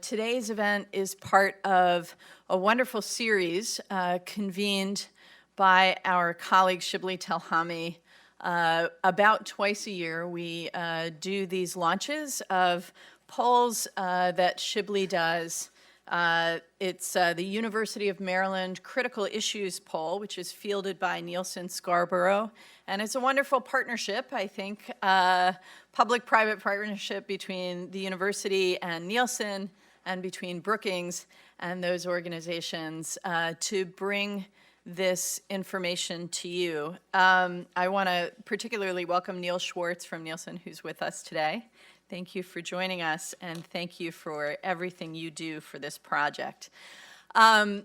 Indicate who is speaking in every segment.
Speaker 1: Today's event is part of a wonderful series convened by our colleague Shibley Telhami. About twice a year, we do these launches of polls that Shibley does. It's the University of Maryland Critical Issues Poll, which is fielded by Nielsen Scarborough. And it's a wonderful partnership, I think, public-private partnership between the university and Nielsen and between Brookings and those organizations to bring this information to you. I want to particularly welcome Neil Schwartz from Nielsen, who's with us today. Thank you for joining us, and thank you for everything you do for this project. Those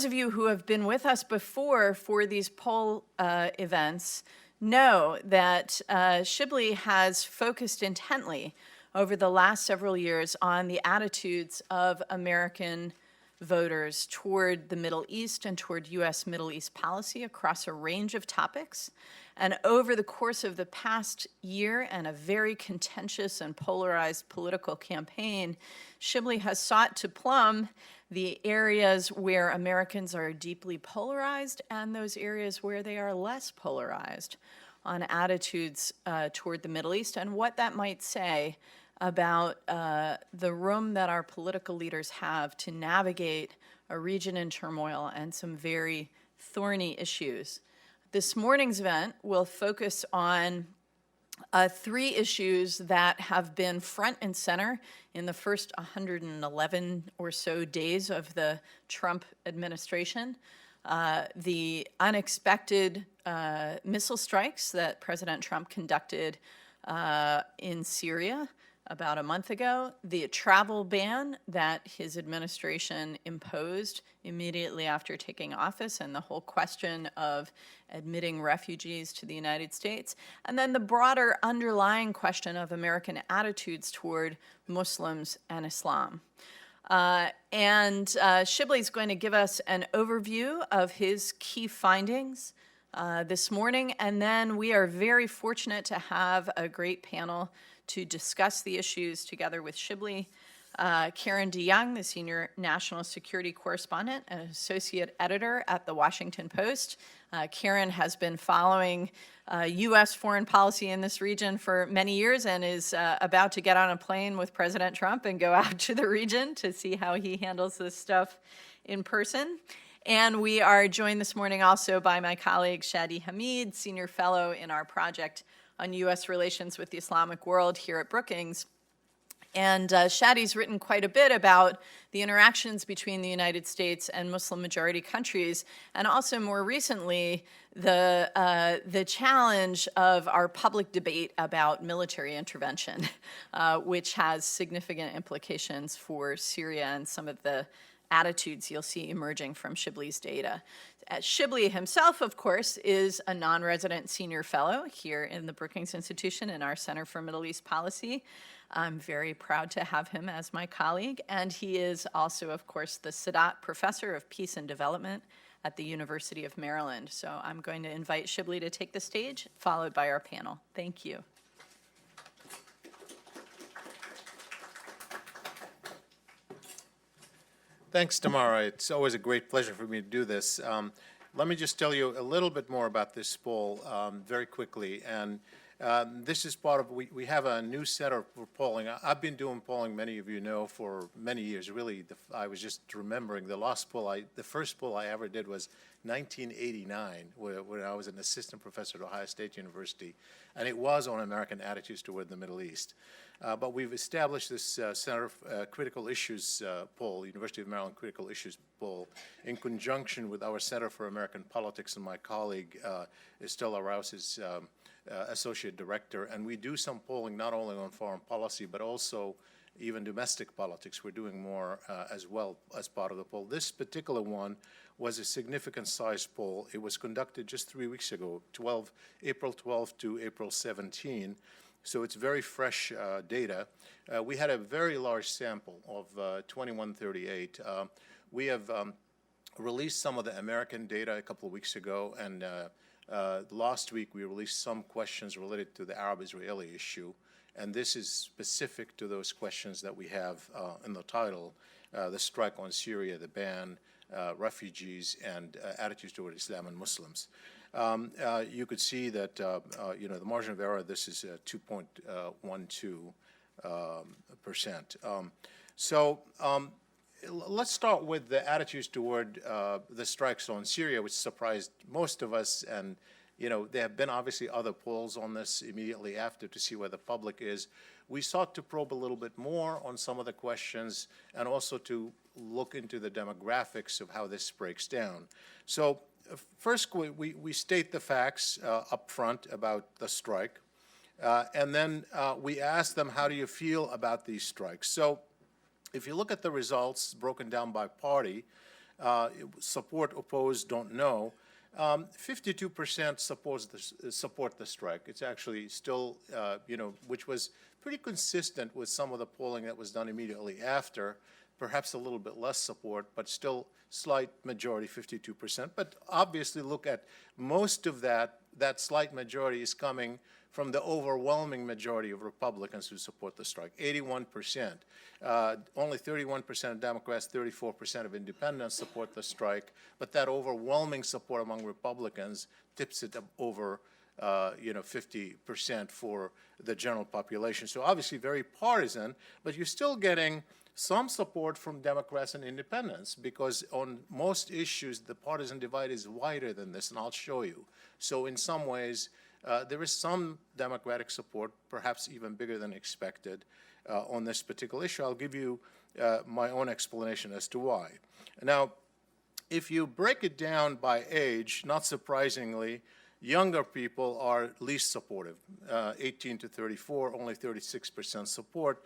Speaker 1: of you who have been with us before for these poll events know that Shibley has focused intently over the last several years on the attitudes of American voters toward the Middle East and toward U.S. Middle East policy across a range of topics. And over the course of the past year and a very contentious and polarized political campaign, Shibley has sought to plumb the areas where Americans are deeply polarized and those areas where they are less polarized on attitudes toward the Middle East and what that might say about the room that our political leaders have to navigate a region in turmoil and some very thorny issues. This morning's event will focus on three issues that have been front and center in the first 111 or so days of the Trump administration. The unexpected missile strikes that President Trump conducted in Syria about a month ago, the travel ban that his administration imposed immediately after taking office, and the whole question of admitting refugees to the United States, and then the broader underlying question of American attitudes toward Muslims and Islam. Shibley's going to give us an overview of his key findings this morning, and then we are very fortunate to have a great panel to discuss the issues together with Shibley. Karen DeYoung, the senior national security correspondent and associate editor at the Washington Post. Karen has been following U.S. foreign policy in this region for many years and is about to get on a plane with President Trump and go out to the region to see how he handles this stuff in person. And we are joined this morning also by my colleague Shadi Hamid, senior fellow in our project on U.S. relations with the Islamic world here at Brookings. And Shadi's written quite a bit about the interactions between the United States and Muslim-majority countries, and also more recently, the challenge of our public debate about military intervention, which has significant implications for Syria and some of the attitudes you'll see emerging from Shibley's data. Shibley himself, of course, is a non-resident senior fellow here in the Brookings Institution in our Center for Middle East Policy. I'm very proud to have him as my colleague, and he is also, of course, the Sadat Professor of Peace and Development at the University of Maryland. So I'm going to invite Shibley to take the stage, followed by our panel. Thank you.
Speaker 2: Thanks, Tamara. It's always a great pleasure for me to do this. Let me just tell you a little bit more about this poll very quickly. And this is part of, we have a new center for polling. I've been doing polling, many of you know, for many years. Really, I was just remembering the last poll, the first poll I ever did was 1989, when I was an assistant professor at Ohio State University. And it was on American attitudes toward the Middle East. But we've established this Center of Critical Issues poll, University of Maryland Critical Issues poll, in conjunction with our Center for American Politics and my colleague, Estella Rouse is Associate Director. And we do some polling not only on foreign policy, but also even domestic politics. We're doing more as well as part of the poll. This particular one was a significant size poll. It was conducted just 3 weeks ago, April 12 to April 17. So it's very fresh data. We had a very large sample of 2138. We have released some of the American data a couple of weeks ago, and Last week, we released some questions related to the Arab-Israeli issue, and this is specific to those questions that we have in the title, the strike on Syria, the ban, refugees, and attitudes toward Islam and Muslims. You could see that, the margin of error, this is 2.12%. Let's start with the attitudes toward the strikes on Syria, which surprised most of us. And, there have been obviously other polls on this immediately after to see where the public is. We sought to probe a little bit more on some of the questions and also to look into the demographics of how this breaks down. So first, we state the facts up front about the strike. And then we ask them, how do you feel about these strikes? So if you look at the results broken down by party, support, opposed, don't know, 52% support the strike. It's actually still, which was pretty consistent with some of the polling that was done immediately after, perhaps a little bit less support, but still slight majority, 52%. But obviously look at most of that slight majority is coming from the overwhelming majority of Republicans who support the strike, 81%. Only 31% of Democrats, 34% of independents support the strike, but that overwhelming support among Republicans tips it up over 50% for the general population. So obviously very partisan, but you're still getting some support from Democrats and independents, because on most issues, the partisan divide is wider than this, and I'll show you. So in some ways, there is some Democratic support, perhaps even bigger than expected, on this particular issue. I'll give you my own explanation as to why. Now, if you break it down by age, not surprisingly, younger people are least supportive, 18 to 34, only 36% support.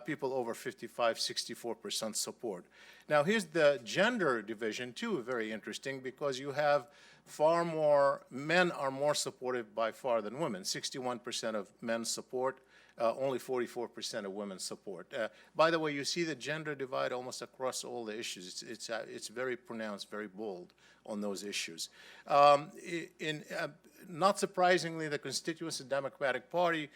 Speaker 2: People over 55, 64% support. Now, here's the gender division, too, very interesting, because you have far more, men are more supportive by far than women. 61% of men support, only 44% of women support. By the way, you see the gender divide almost across all the issues. It's very pronounced, very bold on those issues. Not surprisingly, the constituents of the Democratic Party,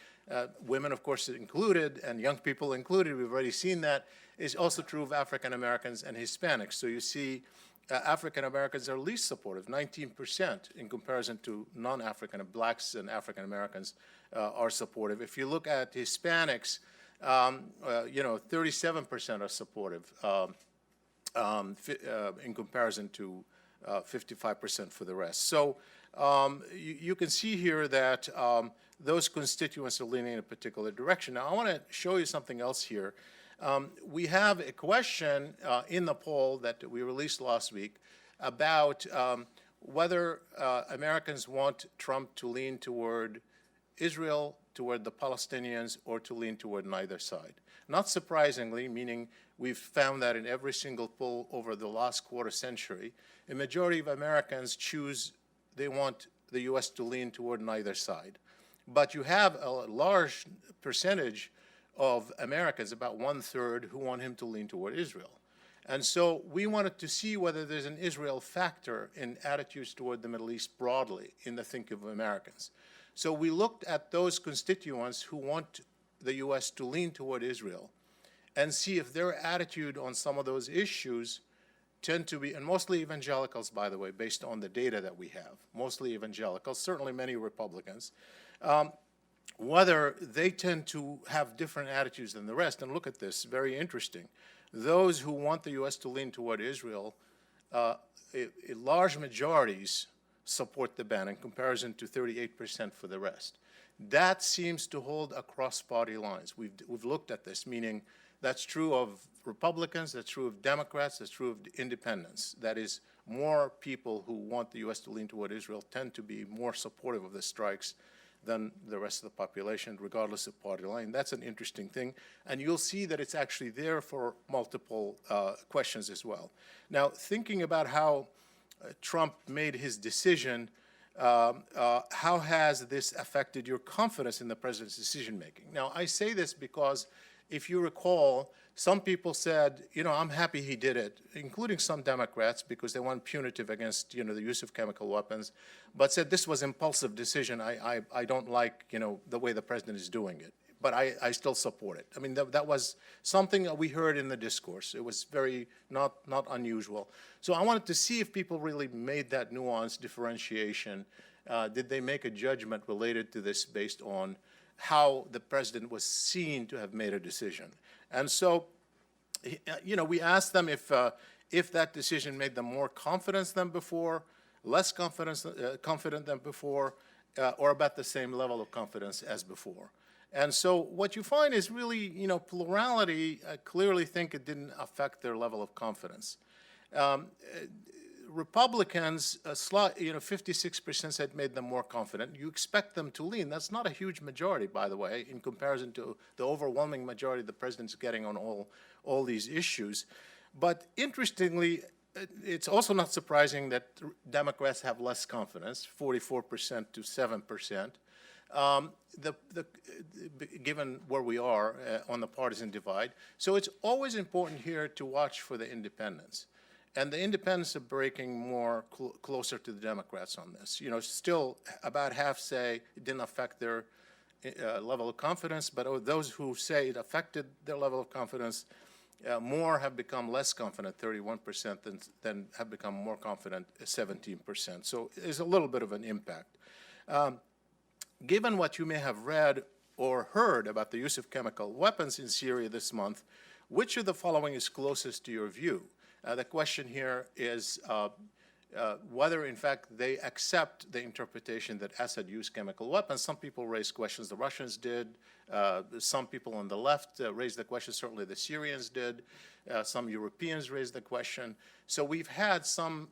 Speaker 2: women, of course, included, and young people included, we've already seen that, is also true of African Americans and Hispanics. So you see African Americans are least supportive, 19% in comparison to non-African, blacks and African Americans are supportive. If you look at Hispanics, 37% are supportive in comparison to 55% for the rest. So you can see here that those constituents are leaning in a particular direction. Now, I want to show you something else here. We have a question in the poll that we released last week about whether Americans want Trump to lean toward Israel, toward the Palestinians, or to lean toward neither side. Not surprisingly, meaning we've found that in every single poll over the last quarter century, a majority of Americans they want the U.S. to lean toward neither side. But you have a large percentage of Americans, about 1/3, who want him to lean toward Israel. And so we wanted to see whether there's an Israel factor in attitudes toward the Middle East broadly in the thinking of Americans. So we looked at those constituents who want the U.S. to lean toward Israel and see if their attitude on some of those issues tend to be, and mostly evangelicals, by the way, based on the data that we have, mostly evangelicals, certainly many Republicans, whether they tend to have different attitudes than the rest. And look at this, very interesting. Those who want the U.S. to lean toward Israel, large majorities support the ban in comparison to 38% for the rest. That seems to hold across party lines. We've looked at this, meaning that's true of Republicans, that's true of Democrats, that's true of independents. That is, more people who want the U.S. to lean toward Israel tend to be more supportive of the strikes than the rest of the population, regardless of party line. That's an interesting thing. And you'll see that it's actually there for multiple questions as well. Now, thinking about how Trump made his decision, how has this affected your confidence in the president's decision-making? Now, I say this because if you recall, some people said, I'm happy he did it, including some Democrats, because they want punitive against, the use of chemical weapons, but said this was impulsive decision. I don't like, the way the president is doing it, but I still support it. I mean, that was something that we heard in the discourse. It was very not unusual. So I wanted to see if people really made that nuanced differentiation. Did they make a judgment related to this based on how the president was seen to have made a decision? And so, we asked them if that decision made them more confident than before, less confident than before, or about the same level of confidence as before. And so what you find is really, plurality clearly think it didn't affect their level of confidence. Republicans, 56% said made them more confident. You expect them to lean. That's not a huge majority, by the way, in comparison to the overwhelming majority the president's getting on all these issues. But interestingly, it's also not surprising that Democrats have less confidence, 44% to 7%. Given where we are on the partisan divide. So it's always important here to watch for the independents. And the independents are breaking more closer to the Democrats on this. Still about half say it didn't affect their level of confidence, but those who say it affected their level of confidence, more have become less confident, 31%, than have become more confident, 17%. So there's a little bit of an impact. Given what you may have read or heard about the use of chemical weapons in Syria this month, which of the following is closest to your view? The question here is whether, in fact, they accept the interpretation that Assad used chemical weapons. Some people raise questions. The Russians did. Some people on the left raised the question. Certainly the Syrians did. Some Europeans raised the question. So we've had some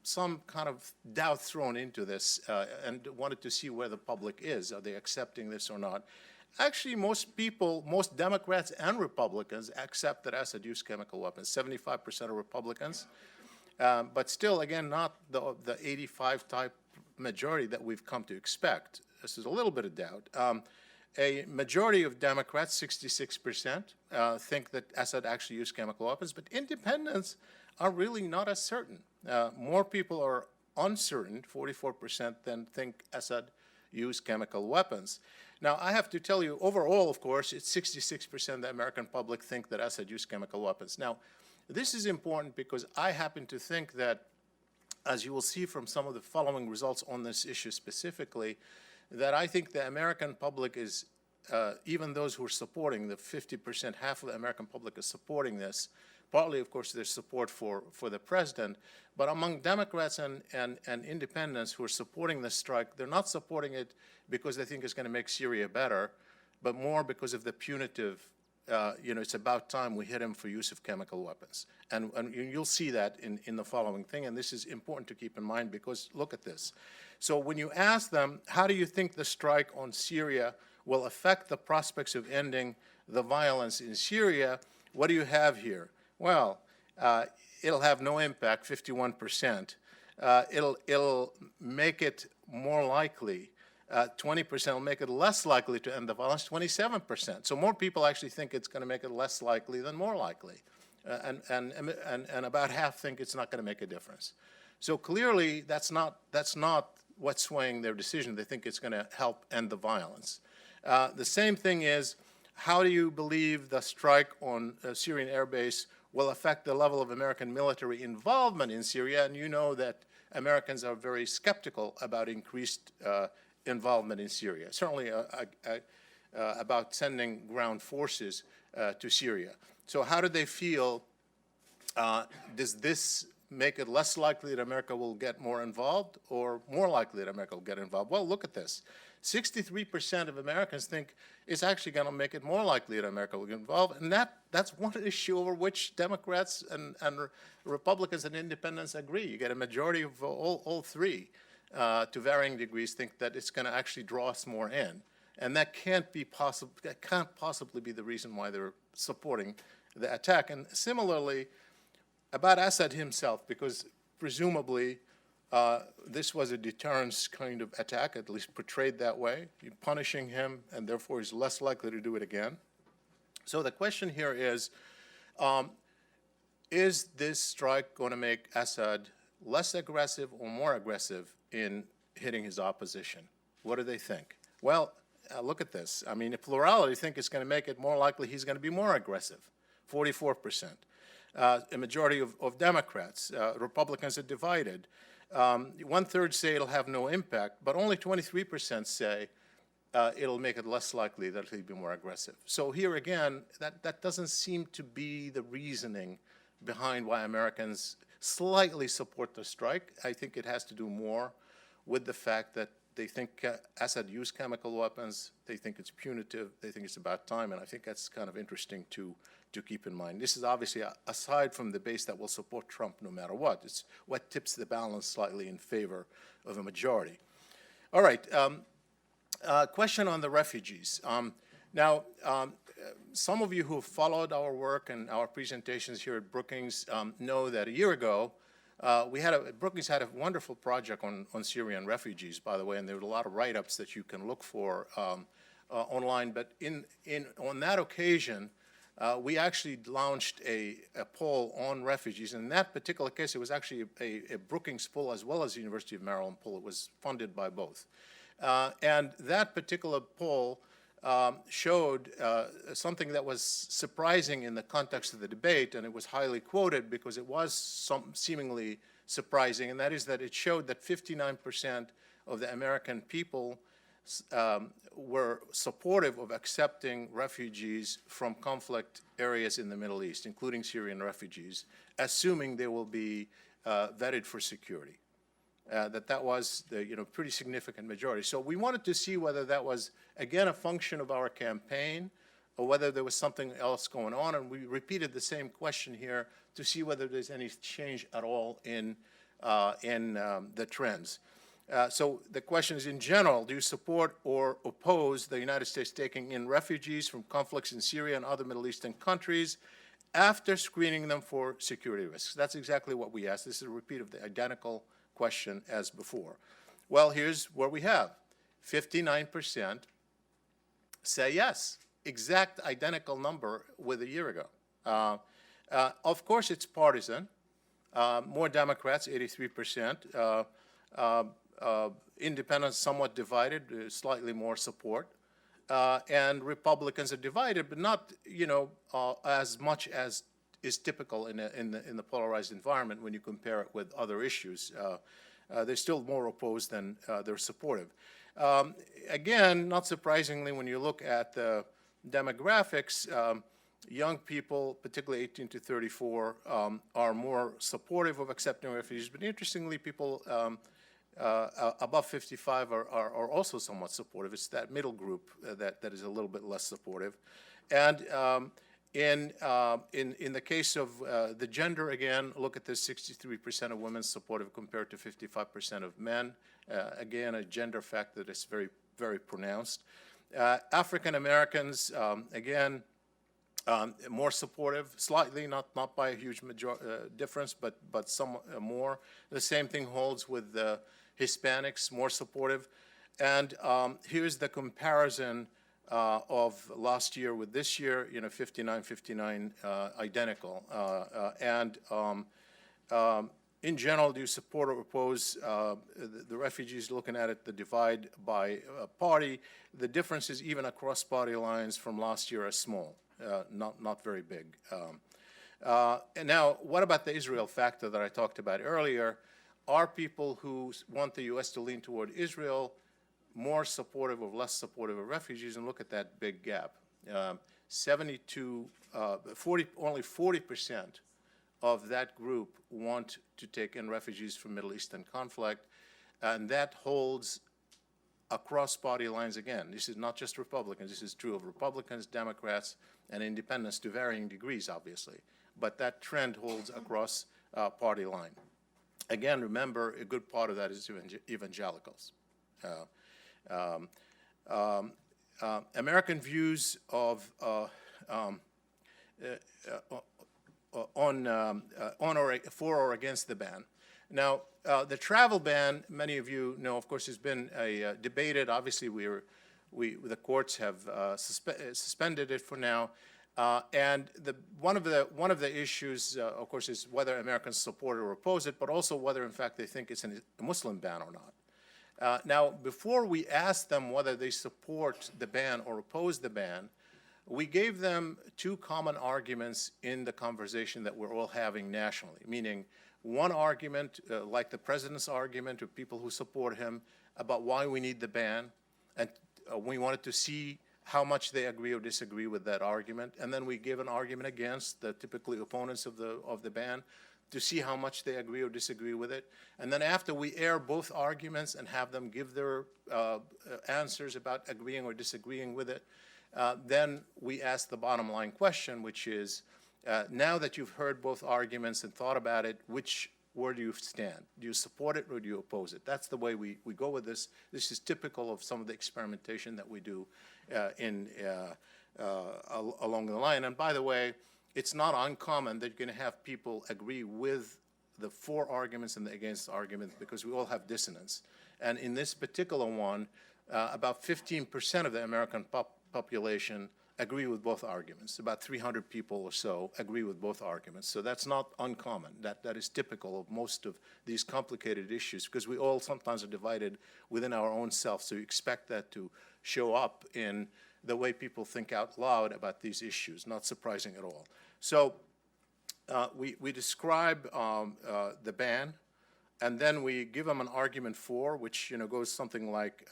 Speaker 2: kind of doubt thrown into this and wanted to see where the public is. Are they accepting this or not? Actually, most people, most Democrats and Republicans accept that Assad used chemical weapons, 75% of Republicans. But still, again, not the 85 type majority that we've come to expect. This is a little bit of doubt. A majority of Democrats, 66%, think that Assad actually used chemical weapons, but independents are really not as certain. More people are uncertain, 44%, than think Assad used chemical weapons. Now, I have to tell you, overall, of course, it's 66% of the American public think that Assad used chemical weapons. Now, this is important because I happen to think that, as you will see from some of the following results on this issue specifically, that I think the American public is, even those who are supporting, the 50%, half of the American public is supporting this. Partly, of course, there's support for the president, but among Democrats and independents who are supporting this strike, they're not supporting it because they think it's going to make Syria better, but more because of the punitive, it's about time we hit him for use of chemical weapons. And you'll see that in the following thing, and this is important to keep in mind because look at this. So when you ask them, how do you think the strike on Syria will affect the prospects of ending the violence in Syria, what do you have here? Well, it'll have no impact, 51%. It'll make it more likely. 20% will make it less likely to end the violence, 27%. So more people actually think it's going to make it less likely than more likely. And about half think it's not going to make a difference. So clearly, that's not what's swaying their decision. They think it's going to help end the violence. The same thing is, how do you believe the strike on a Syrian airbase will affect the level of American military involvement in Syria? And you know that Americans are very skeptical about increased involvement in Syria, certainly about sending ground forces to Syria. So how do they feel? Does this make it less likely that America will get more involved or more likely that America will get involved? Well, look at this. 63% of Americans think it's actually going to make it more likely that America will get involved. And that's one issue over which Democrats and Republicans and independents agree. You get a majority of all three, to varying degrees, think that it's going to actually draw us more in. And that can't possibly be the reason why they're supporting the attack. And similarly, about Assad himself, because presumably this was a deterrence kind of attack, at least portrayed that way. You're punishing him, and therefore he's less likely to do it again. So the question here is this strike going to make Assad less aggressive or more aggressive in hitting his opposition? What do they think? Well, look at this. I mean, a plurality think it's going to make it more likely he's going to be more aggressive, 44%. A majority of Democrats, Republicans are divided. 1/3 say it'll have no impact, but only 23% say it'll make it less likely that he'll be more aggressive. So here again, that doesn't seem to be the reasoning behind why Americans slightly support the strike. I think it has to do more with the fact that they think Assad used chemical weapons, they think it's punitive, they think it's about time, and I think that's kind of interesting to keep in mind. This is obviously aside from the base that will support Trump no matter what. It's what tips the balance slightly in favor of a majority. All right, question on the refugees. Some of you who have followed our work and our presentations here at Brookings know that a year ago, Brookings had a wonderful project on Syrian refugees, by the way, and there were a lot of write-ups that you can look for online. But on that occasion, we actually launched a poll on refugees. In that particular case, it was actually a Brookings poll as well as the University of Maryland poll. It was funded by both. And that particular poll showed something that was surprising in the context of the debate, and it was highly quoted because it was seemingly surprising, and that is that it showed that 59% of the American people were supportive of accepting refugees from conflict areas in the Middle East, including Syrian refugees, assuming they will be vetted for security. That was the pretty significant majority. So we wanted to see whether that was, again, a function of our campaign or whether there was something else going on. And we repeated the same question here to see whether there's any change at all in the trends. So the question is, in general, do you support or oppose the United States taking in refugees from conflicts in Syria and other Middle Eastern countries after screening them for security risks? That's exactly what we asked. This is a repeat of the identical question as before. Well, here's what we have. 59% say yes, exact identical number with a year ago. Of course, it's partisan. More Democrats, 83%. Independents somewhat divided, slightly more support. And Republicans are divided, but not, as much as is typical in the polarized environment when you compare it with other issues. They're still more opposed than they're supportive. Again, not surprisingly, when you look at the demographics, young people, particularly 18 to 34, are more supportive of accepting refugees. But interestingly, people above 55 are also somewhat supportive. It's that middle group that is a little bit less supportive. And in the case of the gender, again, look at this, 63% of women supportive compared to 55% of men. Again, a gender factor that is very, very pronounced. African Americans, again, more supportive, slightly, not by a huge difference, but some more. The same thing holds with Hispanics, more supportive. And here's the comparison of last year with this year, 59-59 identical. In general, do you support or oppose the refugees? Looking at it, the divide by party, the differences even across party lines from last year are small, not very big. And now, what about the Israel factor that I talked about earlier? Are people who want the U.S. to lean toward Israel more supportive or less supportive of refugees? And look at that big gap. Only 40% of that group want to take in refugees from Middle Eastern conflict, and that holds across party lines again. This is not just Republicans. This is true of Republicans, Democrats, and independents to varying degrees, obviously. But that trend holds across party line. Again, remember, a good part of that is evangelicals. American views of for or against the ban. Now, the travel ban, many of you know, of course, has been debated. Obviously, the courts have suspended it for now. And one of the issues, of course, is whether Americans support or oppose it, but also whether, in fact, they think it's a Muslim ban or not. Now, before we asked them whether they support the ban or oppose the ban, we gave them two common arguments in the conversation that we're all having nationally, meaning one argument, like the president's argument of people who support him, about why we need the ban, and we wanted to see how much they agree or disagree with that argument, and then we give an argument against the typically opponents of the ban to see how much they agree or disagree with it. And then after we air both arguments and have them give their answers about agreeing or disagreeing with it, then we ask the bottom line question, which is, now that you've heard both arguments and thought about it, where do you stand? Do you support it or do you oppose it? That's the way we go with this. This is typical of some of the experimentation that we do along the line. And by the way, it's not uncommon that you're going to have people agree with the for arguments and the against arguments, because we all have dissonance. And in this particular one, about 15% of the American population agree with both arguments. About 300 people or so agree with both arguments. So that's not uncommon. That is typical of most of these complicated issues, because we all sometimes are divided within our own self. So you expect that to show up in the way people think out loud about these issues. Not surprising at all. So we describe the ban, and then we give them an argument for, which goes something like,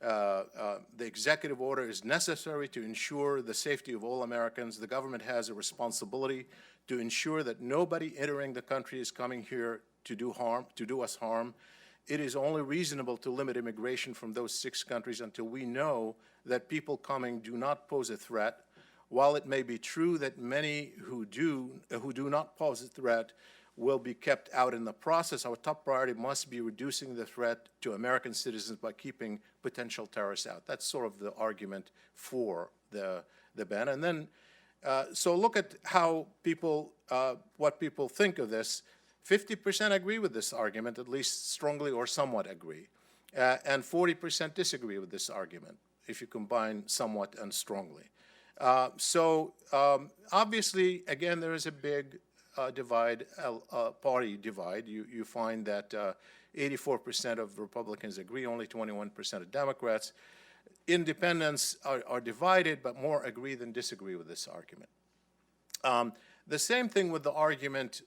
Speaker 2: the executive order is necessary to ensure the safety of all Americans. The government has a responsibility to ensure that nobody entering the country is coming here to do us harm. It is only reasonable to limit immigration from those 6 countries until we know that people coming do not pose a threat. While it may be true that many who do not pose a threat will be kept out in the process, our top priority must be reducing the threat to American citizens by keeping potential terrorists out. That's sort of the argument for the ban. And then, so look at how what people think of this. 50% agree with this argument, at least strongly or somewhat agree. And 40% disagree with this argument, if you combine somewhat and strongly. Obviously, again, there is a big party divide. You find that 84% of Republicans agree, only 21% of Democrats. Independents are divided, but more agree than disagree with this argument. The same thing with the argument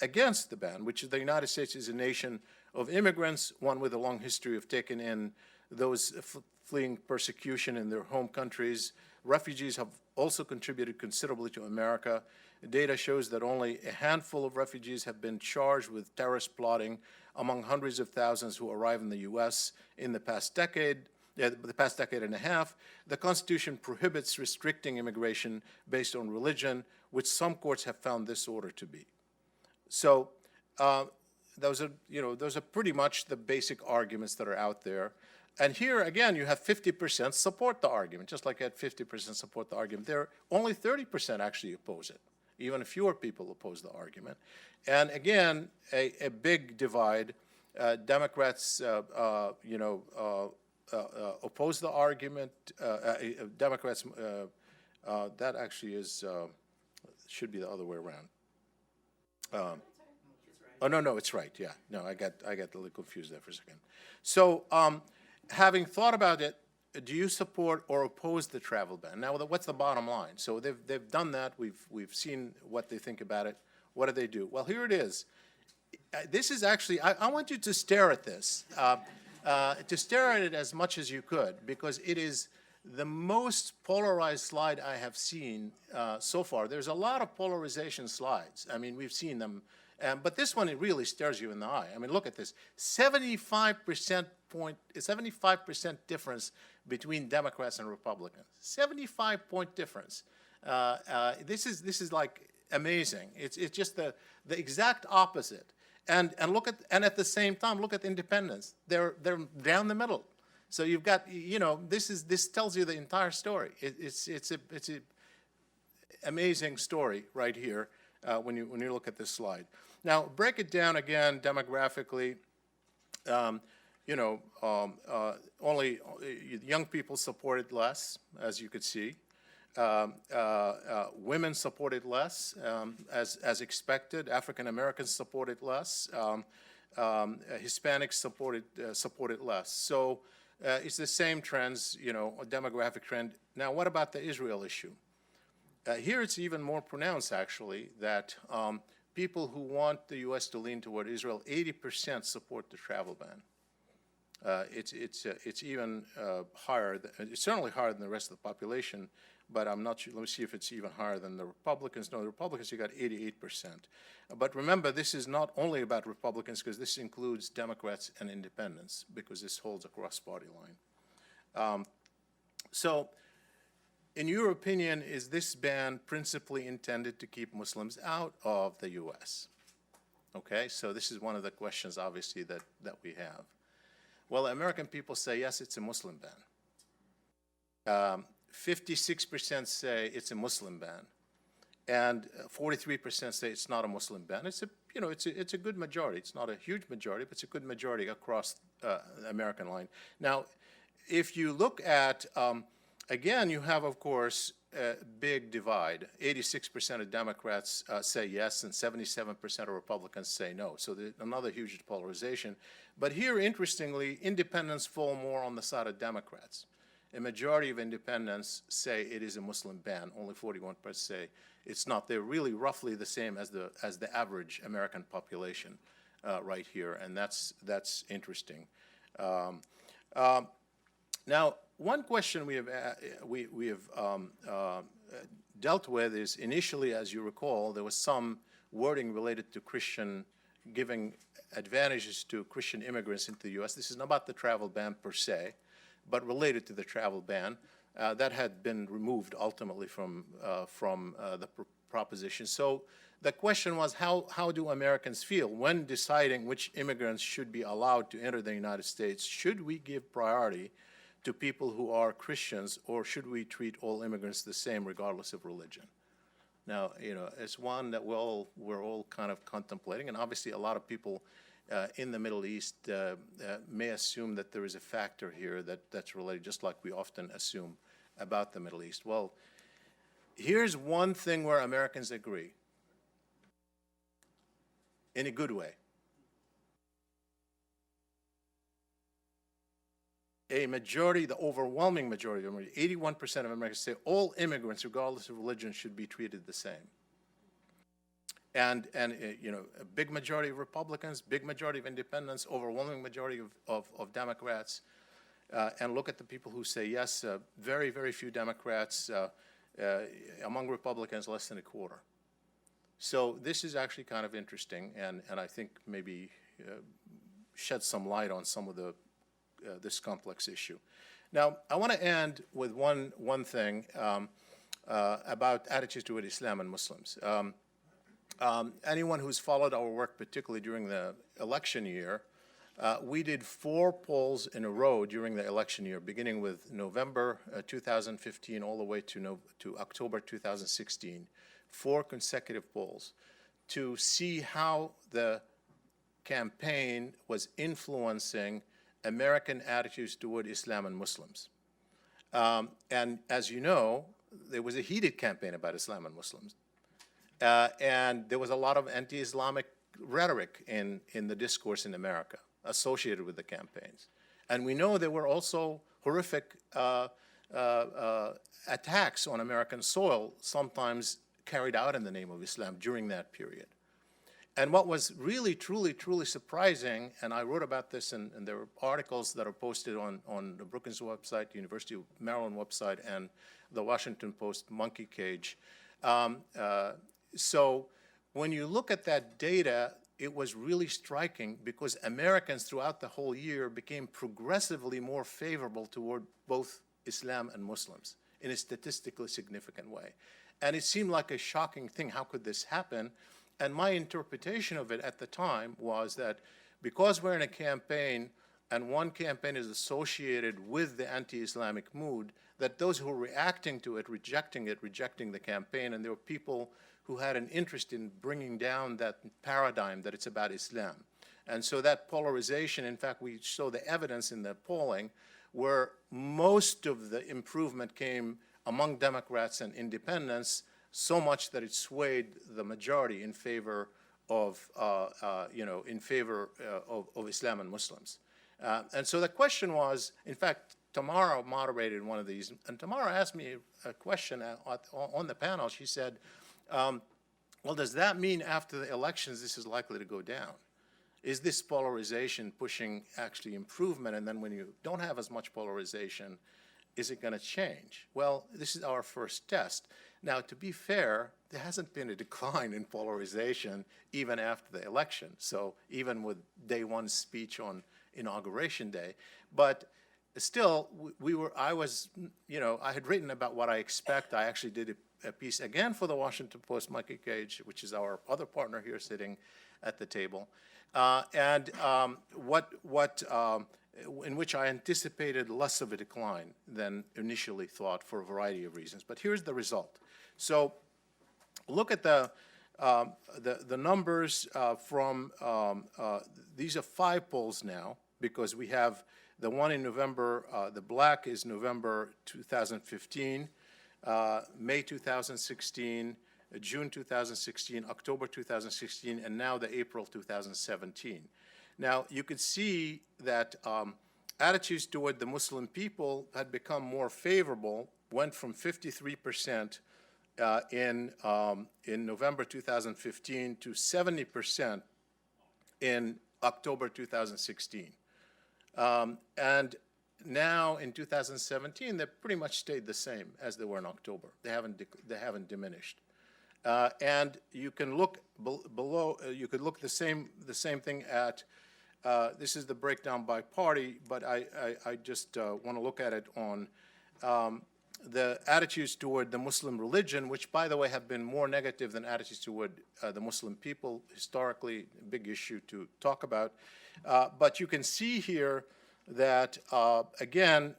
Speaker 2: against the ban, which is the United States is a nation of immigrants, one with a long history of taking in those fleeing persecution in their home countries. Refugees have also contributed considerably to America. Data shows that only a handful of refugees have been charged with terrorist plotting among hundreds of thousands who arrived in the U.S. in the past decade and a half. The Constitution prohibits restricting immigration based on religion, which some courts have found this order to be. So those are pretty much the basic arguments that are out there. And here, again, you have 50% support the argument, just like you had 50% support the argument. There, only 30% actually oppose it. Even fewer people oppose the argument. And again, a big divide. Democrats, oppose the argument. Democrats, that actually should be the other way around. Oh, no, it's right, yeah. No, I got a little confused there for a second. So, having thought about it, do you support or oppose the travel ban? Now, what's the bottom line? So they've done that. We've seen what they think about it. What do they do? Well, here it is. This is actually, I want you to stare at this, to stare at it as much as you could, because it is the most polarized slide I have seen so far. There's a lot of polarization slides. I mean, we've seen them. But this one, it really stares you in the eye. I mean, look at this. 75% difference between Democrats and Republicans. 75-point difference. This is like amazing. It's just the exact opposite. And at the same time, look at independents. They're down the middle. So you've got, this tells you the entire story. It's a amazing story right here when you look at this slide. Now, break it down again demographically. Only young people supported less, as you could see. Women supported less, as expected. African Americans supported less. Hispanics supported less. So it's the same trends, you know, a demographic trend. Now, what about the Israel issue? Here it's even more pronounced, actually, that people who want the U.S. to lean toward Israel, 80% support the travel ban. It's even higher. It's certainly higher than the rest of the population, but I'm not sure. Let me see if it's even higher than the Republicans. No, the Republicans, you got 88%. But remember, this is not only about Republicans, because this includes Democrats and independents, because this holds across party line. So, in your opinion, is this ban principally intended to keep Muslims out of the U.S.? Okay, so this is one of the questions, obviously, that we have. Well, American people say, yes, it's a Muslim ban. 56% say it's a Muslim ban, and 43% say it's not a Muslim ban. It's a, you know, it's a good majority. It's not a huge majority, but it's a good majority across the American line. Now, if you look at, again, you have, of course, a big divide. 86% of Democrats say yes, and 77% of Republicans say no. So there's another huge polarization. But here, interestingly, independents fall more on the side of Democrats. A majority of independents say it is a Muslim ban. Only 41% say it's not. They're really roughly the same as the average American population right here, and that's interesting. Now, one question we have dealt with is, initially, as you recall, there was some wording related to giving advantages to Christian immigrants into the U.S. This is not about the travel ban per se, but related to the travel ban. That had been removed ultimately from the proposition. So the question was, how do Americans feel when deciding which immigrants should be allowed to enter the United States? Should we give priority to people who are Christians, or should we treat all immigrants the same regardless of religion? Now, you know, it's one that we're all kind of contemplating, and obviously a lot of people in the Middle East may assume that there is a factor here that's related, just like we often assume about the Middle East. Well, here's one thing where Americans agree, in a good way. A majority, the overwhelming majority, 81% of Americans say all immigrants, regardless of religion, should be treated the same. And you know, a big majority of Republicans, big majority of independents, overwhelming majority of Democrats. And look at the people who say yes, very, very few Democrats, among Republicans, less than a quarter. So this is actually kind of interesting, and I think maybe shed some light on some of this complex issue. Now, I want to end with one thing about attitudes toward Islam and Muslims. Anyone who's followed our work, particularly during the election year, we did 4 polls in a row during the election year, beginning with November 2015 all the way to October 2016, 4 consecutive polls to see how the campaign was influencing American attitudes toward Islam and Muslims. And as you know, there was a heated campaign about Islam and Muslims. And there was a lot of anti-Islamic rhetoric in the discourse in America associated with the campaigns. And we know there were also horrific attacks on American soil, sometimes carried out in the name of Islam during that period. And what was really, truly, truly surprising, and I wrote about this, and there are articles that are posted on the Brookings website, the University of Maryland website, and the Washington Post Monkey Cage. So when you look at that data, it was really striking, because Americans throughout the whole year became progressively more favorable toward both Islam and Muslims in a statistically significant way. And it seemed like a shocking thing. How could this happen? And my interpretation of it at the time was that because we're in a campaign, and one campaign is associated with the anti-Islamic mood, that those who were reacting to it, rejecting the campaign, and there were people who had an interest in bringing down that paradigm that it's about Islam. And so that polarization, in fact, we saw the evidence in the polling where most of the improvement came among Democrats and independents, so much that it swayed the majority in favor of, of Islam and Muslims. And so the question was, in fact, Tamara moderated one of these, and Tamara asked me a question on the panel. She said, well, does that mean after the elections this is likely to go down? Is this polarization pushing actually improvement? And then when you don't have as much polarization, is it going to change? Well, this is our first test. Now, to be fair, there hasn't been a decline in polarization even after the election. So even with day one speech on Inauguration Day, but still, I had written about what I expect. I actually did a piece again for the Washington Post, Mikey Cage, which is our other partner here sitting at the table, in which I anticipated less of a decline than initially thought for a variety of reasons. But here's the result. So look at the numbers from, these are 5 polls now, because we have the one in November, the black is November 2015, May 2016, June 2016, October 2016, and now the April 2017. Now, you could see that attitudes toward the Muslim people had become more favorable, went from 53% in November 2015 to 70% in October 2016. And now in 2017, they pretty much stayed the same as they were in October. They haven't diminished. And you can look below. You could look the same thing at. This is the breakdown by party, but I just want to look at it on the attitudes toward the Muslim religion, which, by the way, have been more negative than attitudes toward the Muslim people. Historically, a big issue to talk about. But you can see here that, again,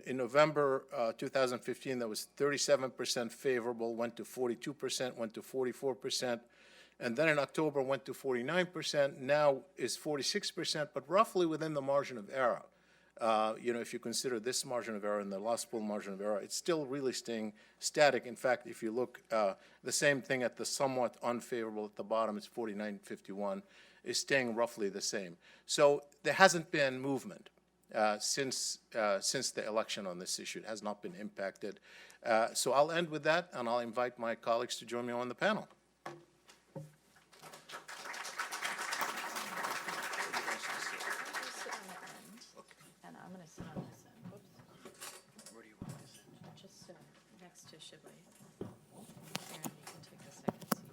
Speaker 2: in November 2015, that was 37% favorable, went to 42%, went to 44%, and then in October went to 49%, now is 46%, but roughly within the margin of error. If you consider this margin of error and the last poll margin of error, it's still really staying static. In fact, if you look, the same thing at the somewhat unfavorable at the bottom, it's 49-51, is staying roughly the same. So there hasn't been movement since the election on this issue. It has not been impacted. So I'll end with that, and I'll invite my colleagues to join me on the panel.
Speaker 1: And I'm going to sit on this end. Whoops.
Speaker 2: Where do you want to sit?
Speaker 1: Just next to Shibley. Aaron, you can take the second seat.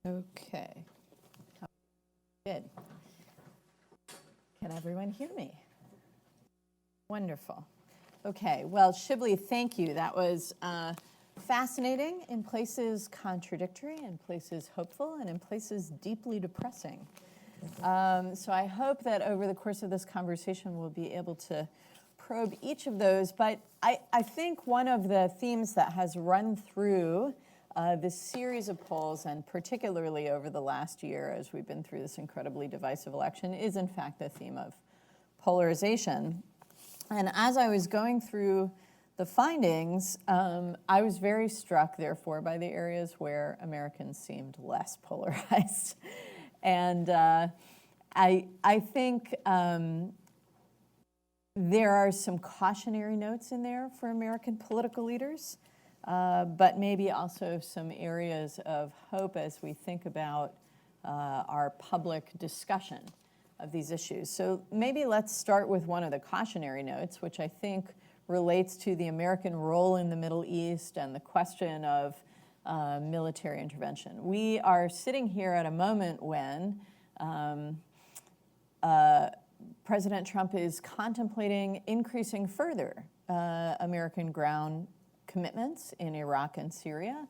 Speaker 1: Okay. Good. Can everyone hear me? Wonderful. Okay, well, Shibley, thank you. That was fascinating, in places contradictory, in places hopeful, and in places deeply depressing. So I hope that over the course of this conversation, we'll be able to probe each of those. But I think one of the themes that has run through this series of polls, and particularly over the last year as we've been through this incredibly divisive election, is in fact the theme of polarization. And as I was going through the findings, I was very struck, therefore, by the areas where Americans seemed less polarized. And I think there are some cautionary notes in there for American political leaders. But maybe also some areas of hope as we think about our public discussion of these issues. So maybe let's start with one of the cautionary notes, which I think relates to the American role in the Middle East and the question of military intervention. We are sitting here at a moment when President Trump is contemplating increasing further American ground commitments in Iraq and Syria.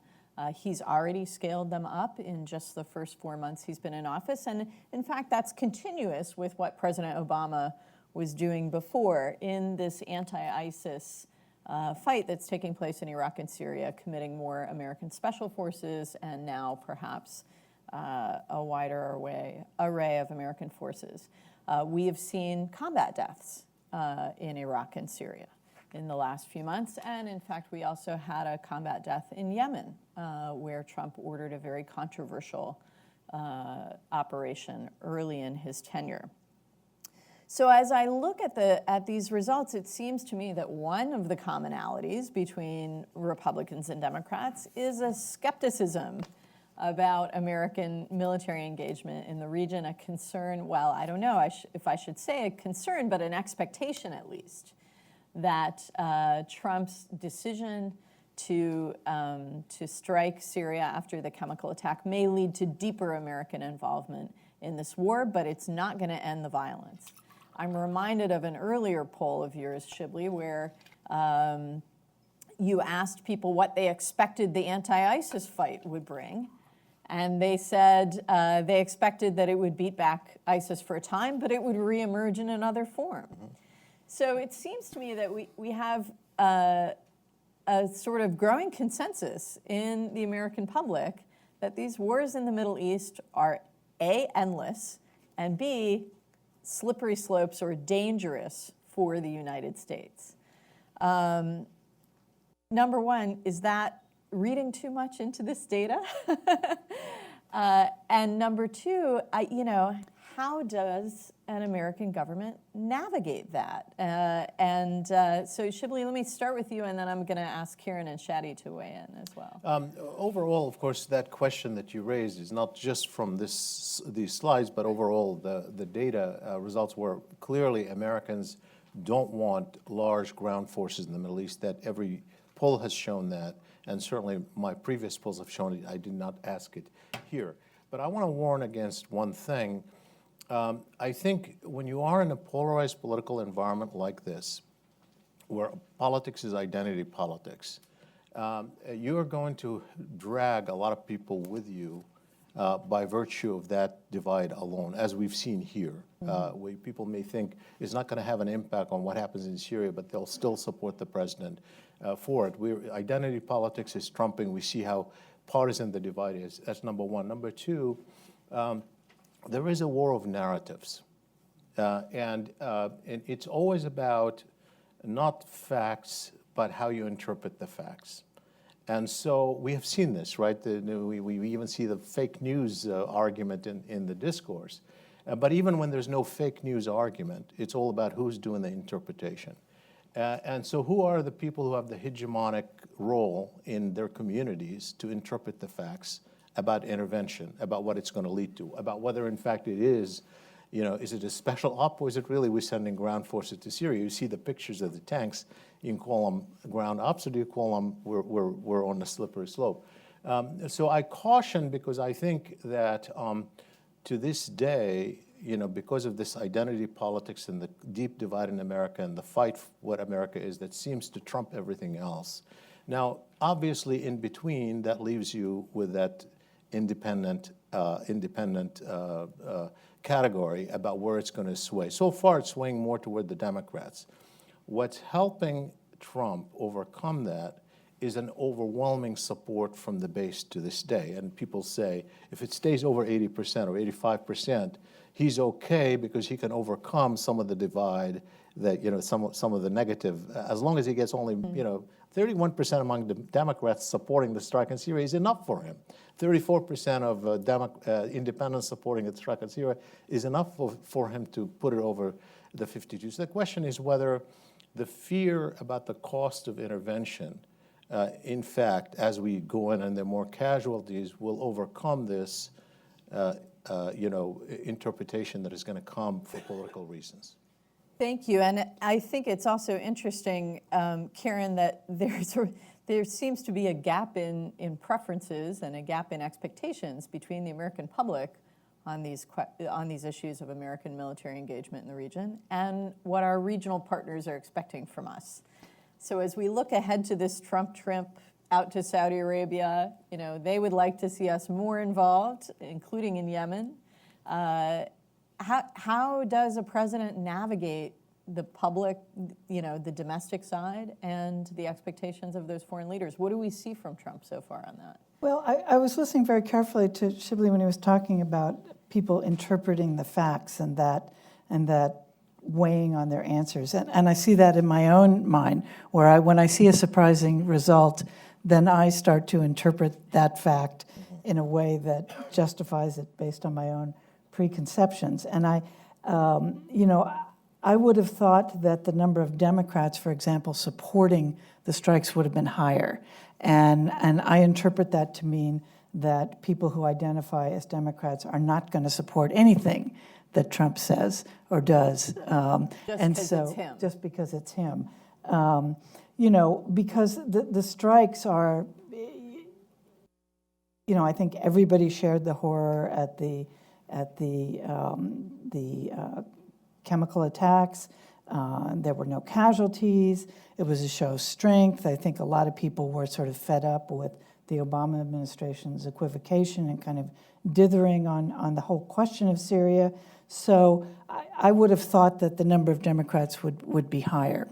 Speaker 1: He's already scaled them up in just the first 4 months he's been in office. And in fact, that's continuous with what President Obama was doing before in this anti-ISIS fight that's taking place in Iraq and Syria, committing more American special forces and now perhaps a wider array of American forces. We have seen combat deaths in Iraq and Syria in the last few months. And in fact, we also had a combat death in Yemen, where Trump ordered a very controversial operation early in his tenure. So as I look at these results, it seems to me that one of the commonalities between Republicans and Democrats is a skepticism about American military engagement in the region, a concern, well, I don't know if I should say a concern, but an expectation at least, that Trump's decision to strike Syria after the chemical attack may lead to deeper American involvement in this war, but it's not going to end the violence. I'm reminded of an earlier poll of yours, Shibley, where you asked people what they expected the anti-ISIS fight would bring. And they said they expected that it would beat back ISIS for a time, but it would reemerge in another form. Mm-hmm. So it seems to me that we have a sort of growing consensus in the American public that these wars in the Middle East are A, endless, and B, slippery slopes or dangerous for the United States. Number one, is that reading too much into this data? And number two, how does an American government navigate that? So Shibley, let me start with you, and then I'm going to ask Karen and Shadi to weigh in as well.
Speaker 2: Overall, of course, that question that you raised is not just from these slides, but overall the data results were clearly Americans don't want large ground forces in the Middle East. That every poll has shown that. And certainly my previous polls have shown it. I did not ask it here. But I want to warn against one thing. I think when you are in a polarized political environment like this, where politics is identity politics, you are going to drag a lot of people with you by virtue of that divide alone, as we've seen here. Where people may think it's not going to have an impact on what happens in Syria, but they'll still support the president for it. Identity politics is trumping. We see how partisan the divide is. That's number one. Number two, there is a war of narratives. And it's always about not facts, but how you interpret the facts. And so we have seen this, right? We even see the fake news argument in the discourse. But even when there's no fake news argument, it's all about who's doing the interpretation. And so who are the people who have the hegemonic role in their communities to interpret the facts about intervention, about what it's going to lead to, about whether in fact it is, is it a special op or is it really we're sending ground forces to Syria? You see the pictures of the tanks. You can call them ground ops or do you call them we're on the slippery slope? So I caution because I think that to this day, because of this identity politics and the deep divide in America and the fight for what America is that seems to trump everything else. Now, obviously, in between, that leaves you with that independent category about where it's going to sway. So far, it's swaying more toward the Democrats. What's helping Trump overcome that is an overwhelming support from the base to this day. And people say, if it stays over 80% or 85%, he's okay because he can overcome some of the divide that, some of the negative, as long as he gets only, 31% among the Democrats supporting the strike in Syria is enough for him. 34% of independents supporting the strike in Syria is enough for him to put it over the 52. So the question is whether the fear about the cost of intervention, in fact, as we go in and there are more casualties, will overcome this, interpretation that is going to come for political reasons.
Speaker 1: Thank you. And I think it's also interesting, Karen, that there seems to be a gap in preferences and a gap in expectations between the American public on these issues of American military engagement in the region, and what our regional partners are expecting from us. So as we look ahead to this Trump trip out to Saudi Arabia, they would like to see us more involved, including in Yemen. How does a president navigate the public, the domestic side, and the expectations of those foreign leaders? What do we see from Trump so far on that?
Speaker 3: Well, I was listening very carefully to Shibley when he was talking about people interpreting the facts and that weighing on their answers. And I see that in my own mind, where when I see a surprising result, then I start to interpret that fact in a way that justifies it based on my own preconceptions. And I would have thought that the number of Democrats, for example, supporting the strikes would have been higher. And I interpret that to mean that people who identify as Democrats are not going to support anything that Trump says or does. Just because it's him. Because the strikes are, I think everybody shared the horror at the chemical attacks. There were no casualties. It was a show of strength. I think a lot of people were sort of fed up with the Obama administration's equivocation and kind of dithering on the whole question of Syria. So I would have thought that the number of Democrats would be higher.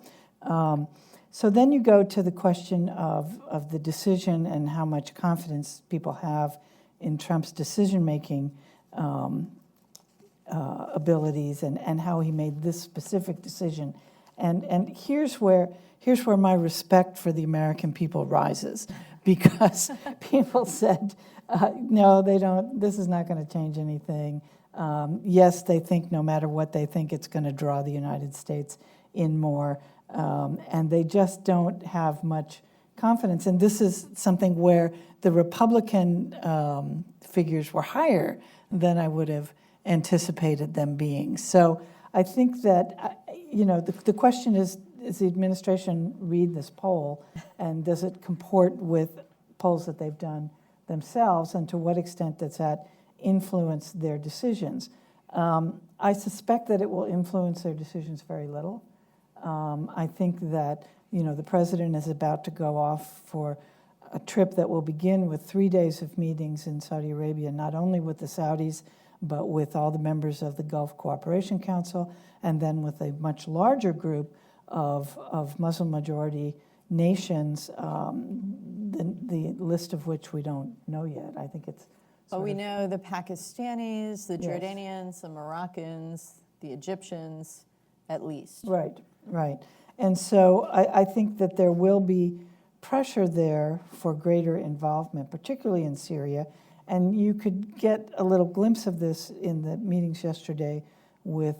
Speaker 3: So then you go to the question of the decision and how much confidence people have in Trump's decision-making abilities and how he made this specific decision. And here's where my respect for the American people rises, because people said, no, they don't, this is not going to change anything. Yes, they think no matter what they think, it's going to draw the United States in more. And they just don't have much confidence. And this is something where the Republican figures were higher than I would have anticipated them being. So I think that, the question is the administration read this poll, and does it comport with polls that they've done themselves, and to what extent does that influence their decisions? I suspect that it will influence their decisions very little. I think that, the president is about to go off for a trip that will begin with 3 days of meetings in Saudi Arabia, not only with the Saudis, but with all the members of the Gulf Cooperation Council, and then with a much larger group of Muslim-majority nations, the list of which we don't know yet. I think it's
Speaker 1: But we know the Pakistanis, the
Speaker 3: Yes.
Speaker 1: Jordanians, the Moroccans, the Egyptians, at least.
Speaker 3: Right. And so I think that there will be pressure there for greater involvement, particularly in Syria. And you could get a little glimpse of this in the meetings yesterday with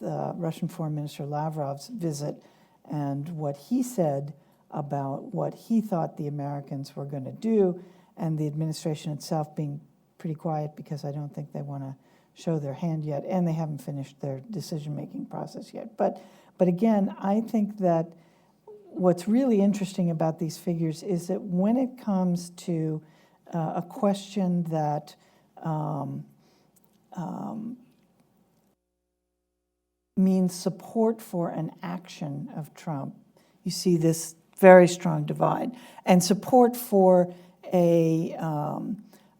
Speaker 3: Russian Foreign Minister Lavrov's visit and what he said about what he thought the Americans were going to do, and the administration itself being pretty quiet because I don't think they want to show their hand yet, and they haven't finished their decision-making process yet. But again, I think that what's really interesting about these figures is that when it comes to a question that means support for an action of Trump, you see this very strong divide, and support for a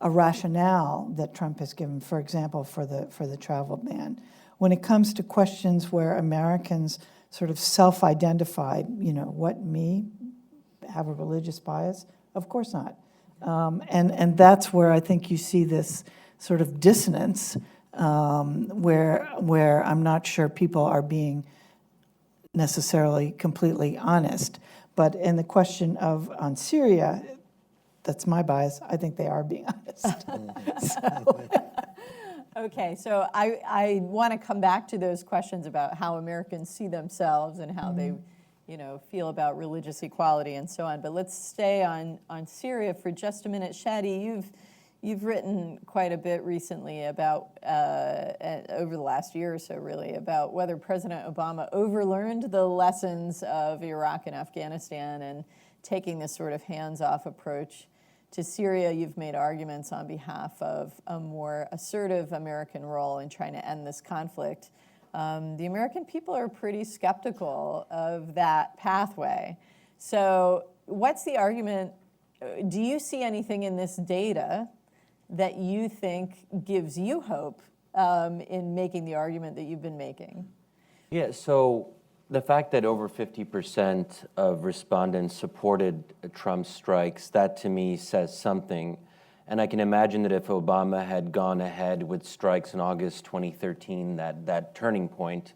Speaker 3: rationale that Trump has given, for example, for the travel ban. When it comes to questions where Americans sort of self-identify, what, me, have a religious bias? Of course not. And that's where I think you see this sort of dissonance, where I'm not sure people are being necessarily completely honest. But in the question on Syria, that's my bias, I think they are being honest.
Speaker 1: Okay, so I want to come back to those questions about how Americans see themselves and how they, feel about religious equality and so on. But let's stay on Syria for just a minute. Shadi, you've written quite a bit recently about, over the last year or so really, about whether President Obama overlearned the lessons of Iraq and Afghanistan and taking this sort of hands-off approach to Syria, you've made arguments on behalf of a more assertive American role in trying to end this conflict. The American people are pretty skeptical of that pathway. So what's the argument? Do you see anything in this data that you think gives you hope in making the argument that you've been making?
Speaker 4: Yeah, so the fact that over 50% of respondents supported Trump's strikes, that to me says something. And I can imagine that if Obama had gone ahead with strikes in August 2013, that turning point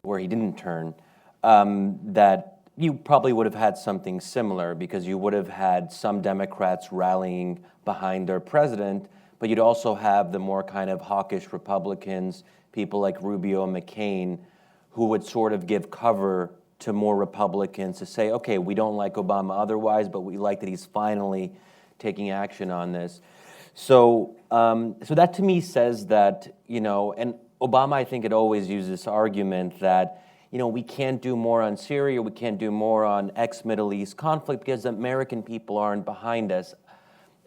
Speaker 4: where he didn't turn, that you probably would have had something similar, because you would have had some Democrats rallying behind their president, but you'd also have the more kind of hawkish Republicans, people like Rubio and McCain, who would sort of give cover to more Republicans to say, okay, we don't like Obama otherwise, but we like that he's finally taking action on this. So that to me says that, and Obama, I think, had always used this argument that, we can't do more on Syria, we can't do more on ex-Middle East conflict because the American people aren't behind us.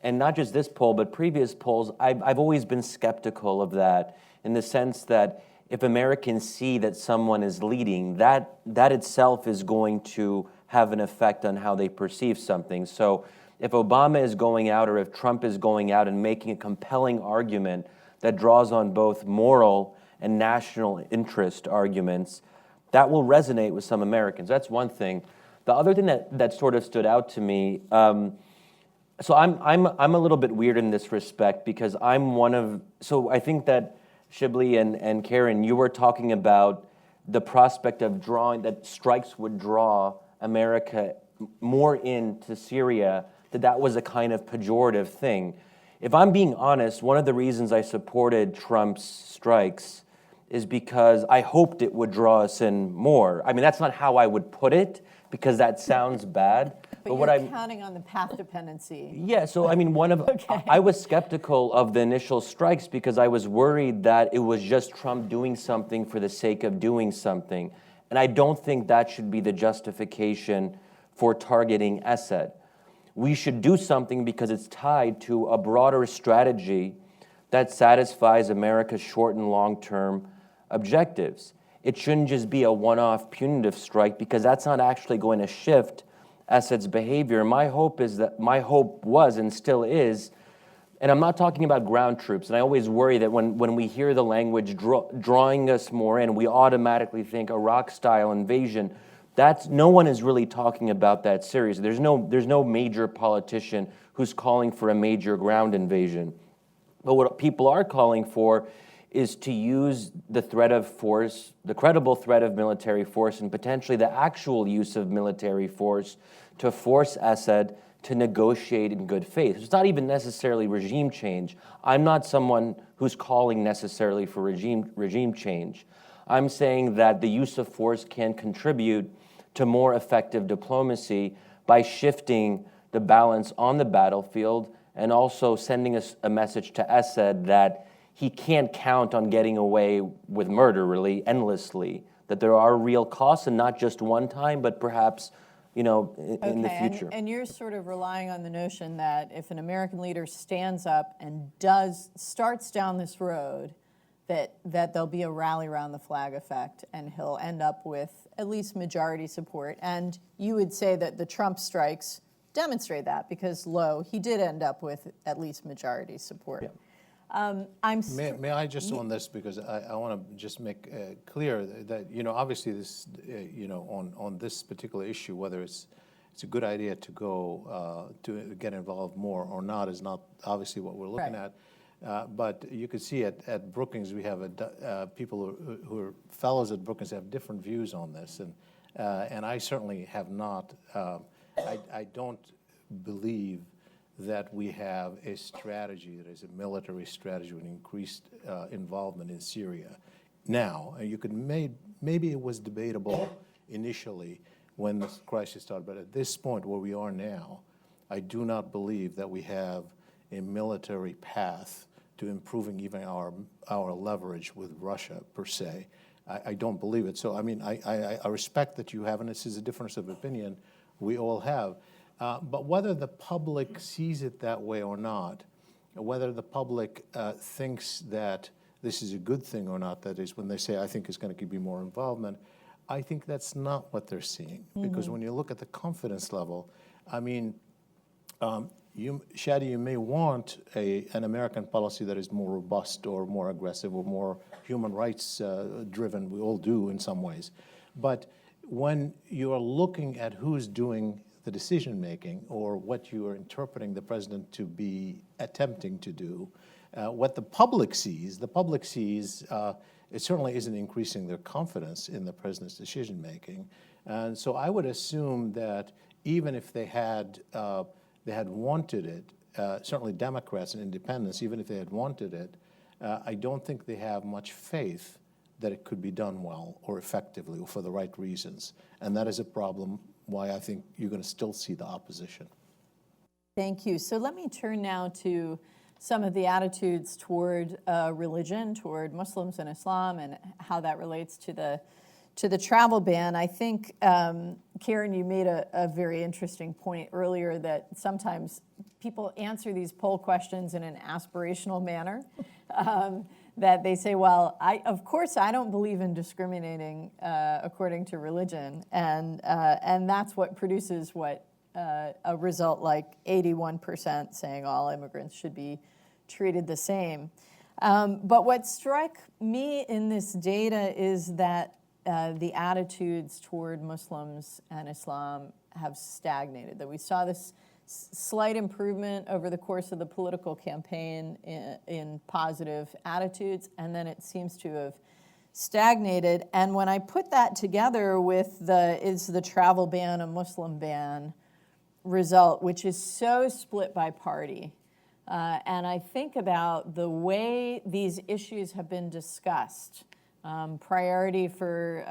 Speaker 4: And not just this poll, but previous polls, I've always been skeptical of that, in the sense that if Americans see that someone is leading, that itself is going to have an effect on how they perceive something. So if Obama is going out, or if Trump is going out and making a compelling argument that draws on both moral and national interest arguments, that will resonate with some Americans. That's one thing. The other thing that sort of stood out to me, so I'm a little bit weird in this respect, because so I think that Shibley and Karen, you were talking about the prospect of that strikes would draw America more into Syria, that was a kind of pejorative thing. If I'm being honest, one of the reasons I supported Trump's strikes is because I hoped it would draw us in more. I mean, that's not how I would put it, because that sounds bad.
Speaker 1: But you're counting on the path dependency.
Speaker 4: Yeah, so I mean, I was skeptical of the initial strikes because I was worried that it was just Trump doing something for the sake of doing something. And I don't think that should be the justification for targeting Assad. We should do something because it's tied to a broader strategy that satisfies America's short and long-term objectives. It shouldn't just be a one-off punitive strike, because that's not actually going to shift Assad's behavior. My hope was and still is, and I'm not talking about ground troops, and I always worry that when we hear the language drawing us more in, we automatically think Iraq-style invasion. No one is really talking about that seriously. There's no major politician who's calling for a major ground invasion. But what people are calling for is to use the threat of force, the credible threat of military force, and potentially the actual use of military force to force Assad to negotiate in good faith. It's not even necessarily regime change. I'm not someone who's calling necessarily for regime change. I'm saying that the use of force can contribute to more effective diplomacy by shifting the balance on the battlefield, and also sending a message to Assad that he can't count on getting away with murder, really, endlessly, that there are real costs, and not just one time, but perhaps, in the future.
Speaker 1: And you're sort of relying on the notion that if an American leader stands up and starts down this road, that there'll be a rally around the flag effect, and he'll end up with at least majority support. And you would say that the Trump strikes demonstrate that, because he did end up with at least majority support.
Speaker 4: Yeah.
Speaker 2: May I just on this, because I want to just make clear that, obviously this, on this particular issue, whether it's a good idea to go to get involved more or not is not obviously what we're looking
Speaker 1: Right.
Speaker 2: at. But you could see at Brookings, we have people who are fellows at Brookings have different views on this, and I certainly have not. I don't believe that we have a strategy that is a military strategy with increased involvement in Syria. Now, you could maybe it was debatable initially when this crisis started, but at this point where we are now, I do not believe that we have a military path to improving even our leverage with Russia per se. I don't believe it. So I mean, I respect that you have, and this is a difference of opinion we all have. But whether the public sees it that way or not, whether the public thinks that this is a good thing or not, that is, when they say, I think it's going to be more involvement, I think that's not what they're seeing. Because when you look at the confidence level, I mean, Shadi, you may want an American policy that is more robust or more aggressive or more human rights driven. We all do in some ways. But when you're looking at who's doing the decision making or what you are interpreting the president to be attempting to do, what the public sees it certainly isn't increasing their confidence in the president's decision making. And so I would assume that even if they had wanted it, certainly Democrats and independents, even if they had wanted it, I don't think they have much faith that it could be done well or effectively or for the right reasons. And that is a problem why I think you're going to still see the opposition.
Speaker 1: Thank you. So let me turn now to some of the attitudes toward religion, toward Muslims and Islam, and how that relates to the travel ban. I think, Karen, you made a very interesting point earlier that sometimes people answer these poll questions in an aspirational manner. That they say, well, of course I don't believe in discriminating according to religion, and that's what produces a result like 81% saying all immigrants should be treated the same. But what struck me in this data is that the attitudes toward Muslims and Islam have stagnated, that we saw this slight improvement over the course of the political campaign in positive attitudes, and then it seems to have stagnated. And when I put that together with is the travel ban a Muslim ban result, which is so split by party, and I think about the way these issues have been discussed, priority for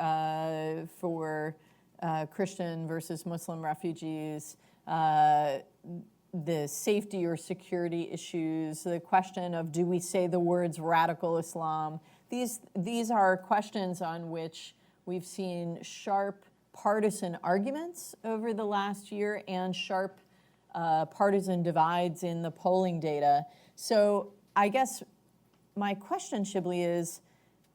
Speaker 1: Christian versus Muslim refugees, the safety or security issues, the question of do we say the words radical Islam. These are questions on which we've seen sharp partisan arguments over the last year and sharp partisan divides in the polling data. So I guess my question, Shibley, is,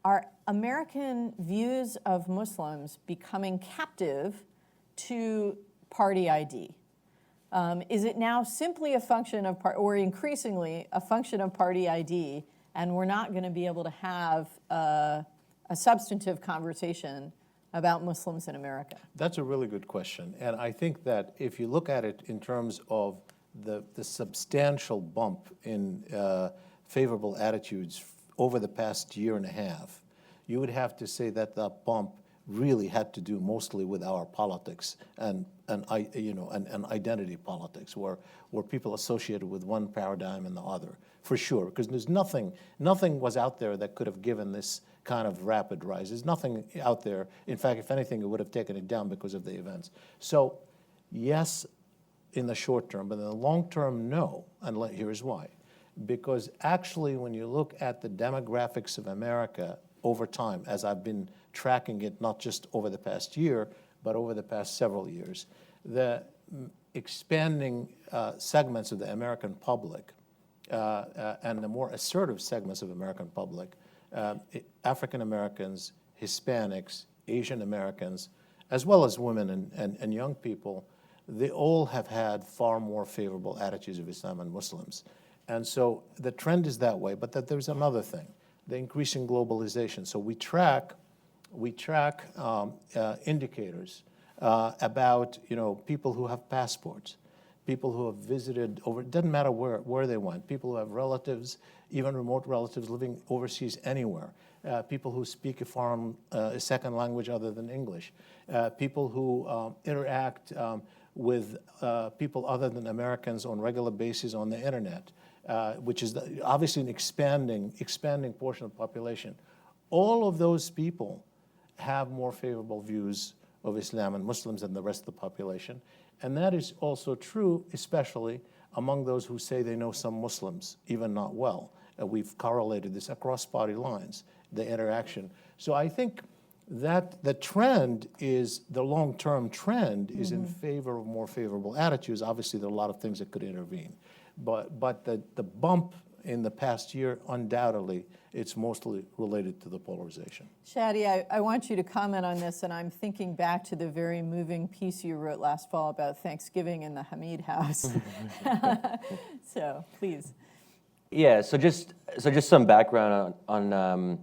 Speaker 1: are American views of Muslims becoming captive to party ID? Is it now simply a function of, or increasingly a function of party ID, and we're not going to be able to have a substantive conversation about Muslims in America?
Speaker 2: That's a really good question. And I think that if you look at it in terms of the substantial bump in favorable attitudes over the past year and a half, you would have to say that the bump really had to do mostly with our politics and identity politics, where people associated with one paradigm and the other, for sure. Because there's nothing was out there that could have given this kind of rapid rise. There's nothing out there. In fact, if anything, it would have taken it down because of the events. So, yes, in the short term, but in the long term, no. And here's why. Because actually, when you look at the demographics of America over time, as I've been tracking it not just over the past year, but over the past several years, the expanding segments of the American public and the more assertive segments of American public, African Americans, Hispanics, Asian Americans, as well as women and young people, they all have had far more favorable attitudes of Islam and Muslims. And so the trend is that way, but that there's another thing, the increasing globalization. So we track indicators about people who have passports, people who have visited over. It doesn't matter where they went. People who have relatives, even remote relatives living overseas anywhere. People who speak a second language other than English. People who interact with people other than Americans on a regular basis on the internet, which is obviously an expanding portion of the population. All of those people have more favorable views of Islam and Muslims than the rest of the population. And that is also true, especially among those who say they know some Muslims, even not well. We've correlated this across party lines, the interaction. So I think that the trend is, the long-term trend is in favor of more favorable attitudes. Obviously, there are a lot of things that could intervene. But the bump in the past year, undoubtedly, it's mostly related to the polarization.
Speaker 5: Shadi, I want you to comment on this, and I'm thinking back to the very moving piece you wrote last fall about Thanksgiving in the Hamid house. So, please.
Speaker 4: Yeah, so just some background on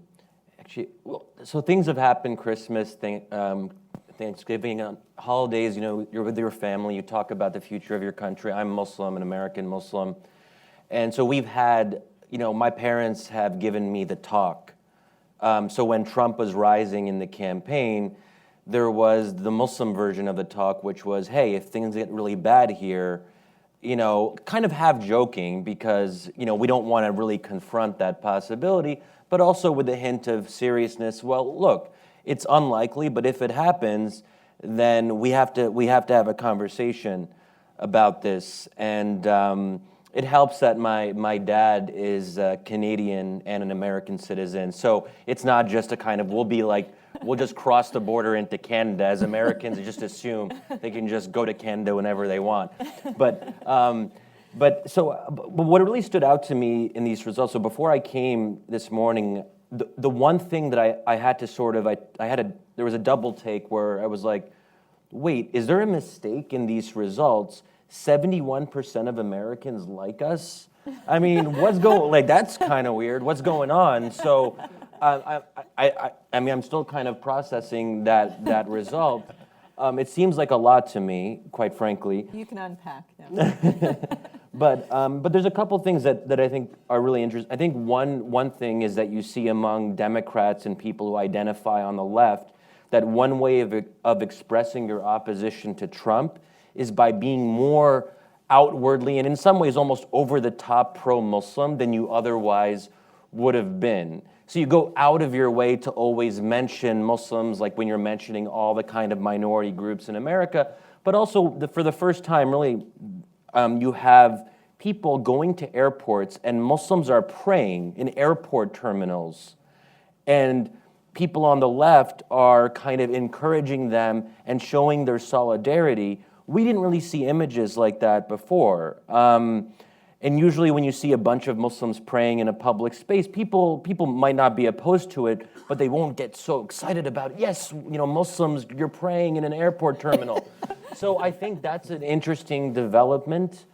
Speaker 4: actually, well, so things have happened, Christmas, Thanksgiving, holidays, you know, you're with your family, you talk about the future of your country. I'm Muslim, an American Muslim. And so we've had, you know, my parents have given me the talk. So when Trump was rising in the campaign, there was the Muslim version of the talk, which was, hey, if things get really bad here, you know, kind of half joking because, you know, we don't want to really confront that possibility, but also with a hint of seriousness. Well, look, it's unlikely, but if it happens, then we have to have a conversation about this. And it helps that my dad is Canadian and an American citizen, so it's not just a kind of, we'll just cross the border into Canada as Americans and just assume they can just go to Canada whenever they want. But what really stood out to me in these results, so before I came this morning, the one thing that I had to sort of, there was a double take where I was like, wait, is there a mistake in these results? 71% of Americans like us? I mean, that's kind of weird. What's going on? So, I mean, I'm still kind of processing that result. It seems like a lot to me, quite frankly.
Speaker 5: You can unpack now.
Speaker 4: But there's a couple things that I think are really interesting. I think one thing is that you see among Democrats and people who identify on the left that one way of expressing your opposition to Trump is by being more outwardly and in some ways almost over the top pro-Muslim than you otherwise would have been. So you go out of your way to always mention Muslims, like when you're mentioning all the kind of minority groups in America, but also for the first time really you have people going to airports and Muslims are praying in airport terminals, and people on the left are kind of encouraging them and showing their solidarity. We didn't really see images like that before. And usually when you see a bunch of Muslims praying in a public space, people might not be opposed to it, but they won't get so excited about, yes, you know, Muslims, you're praying in an airport terminal. So I think that's an interesting development.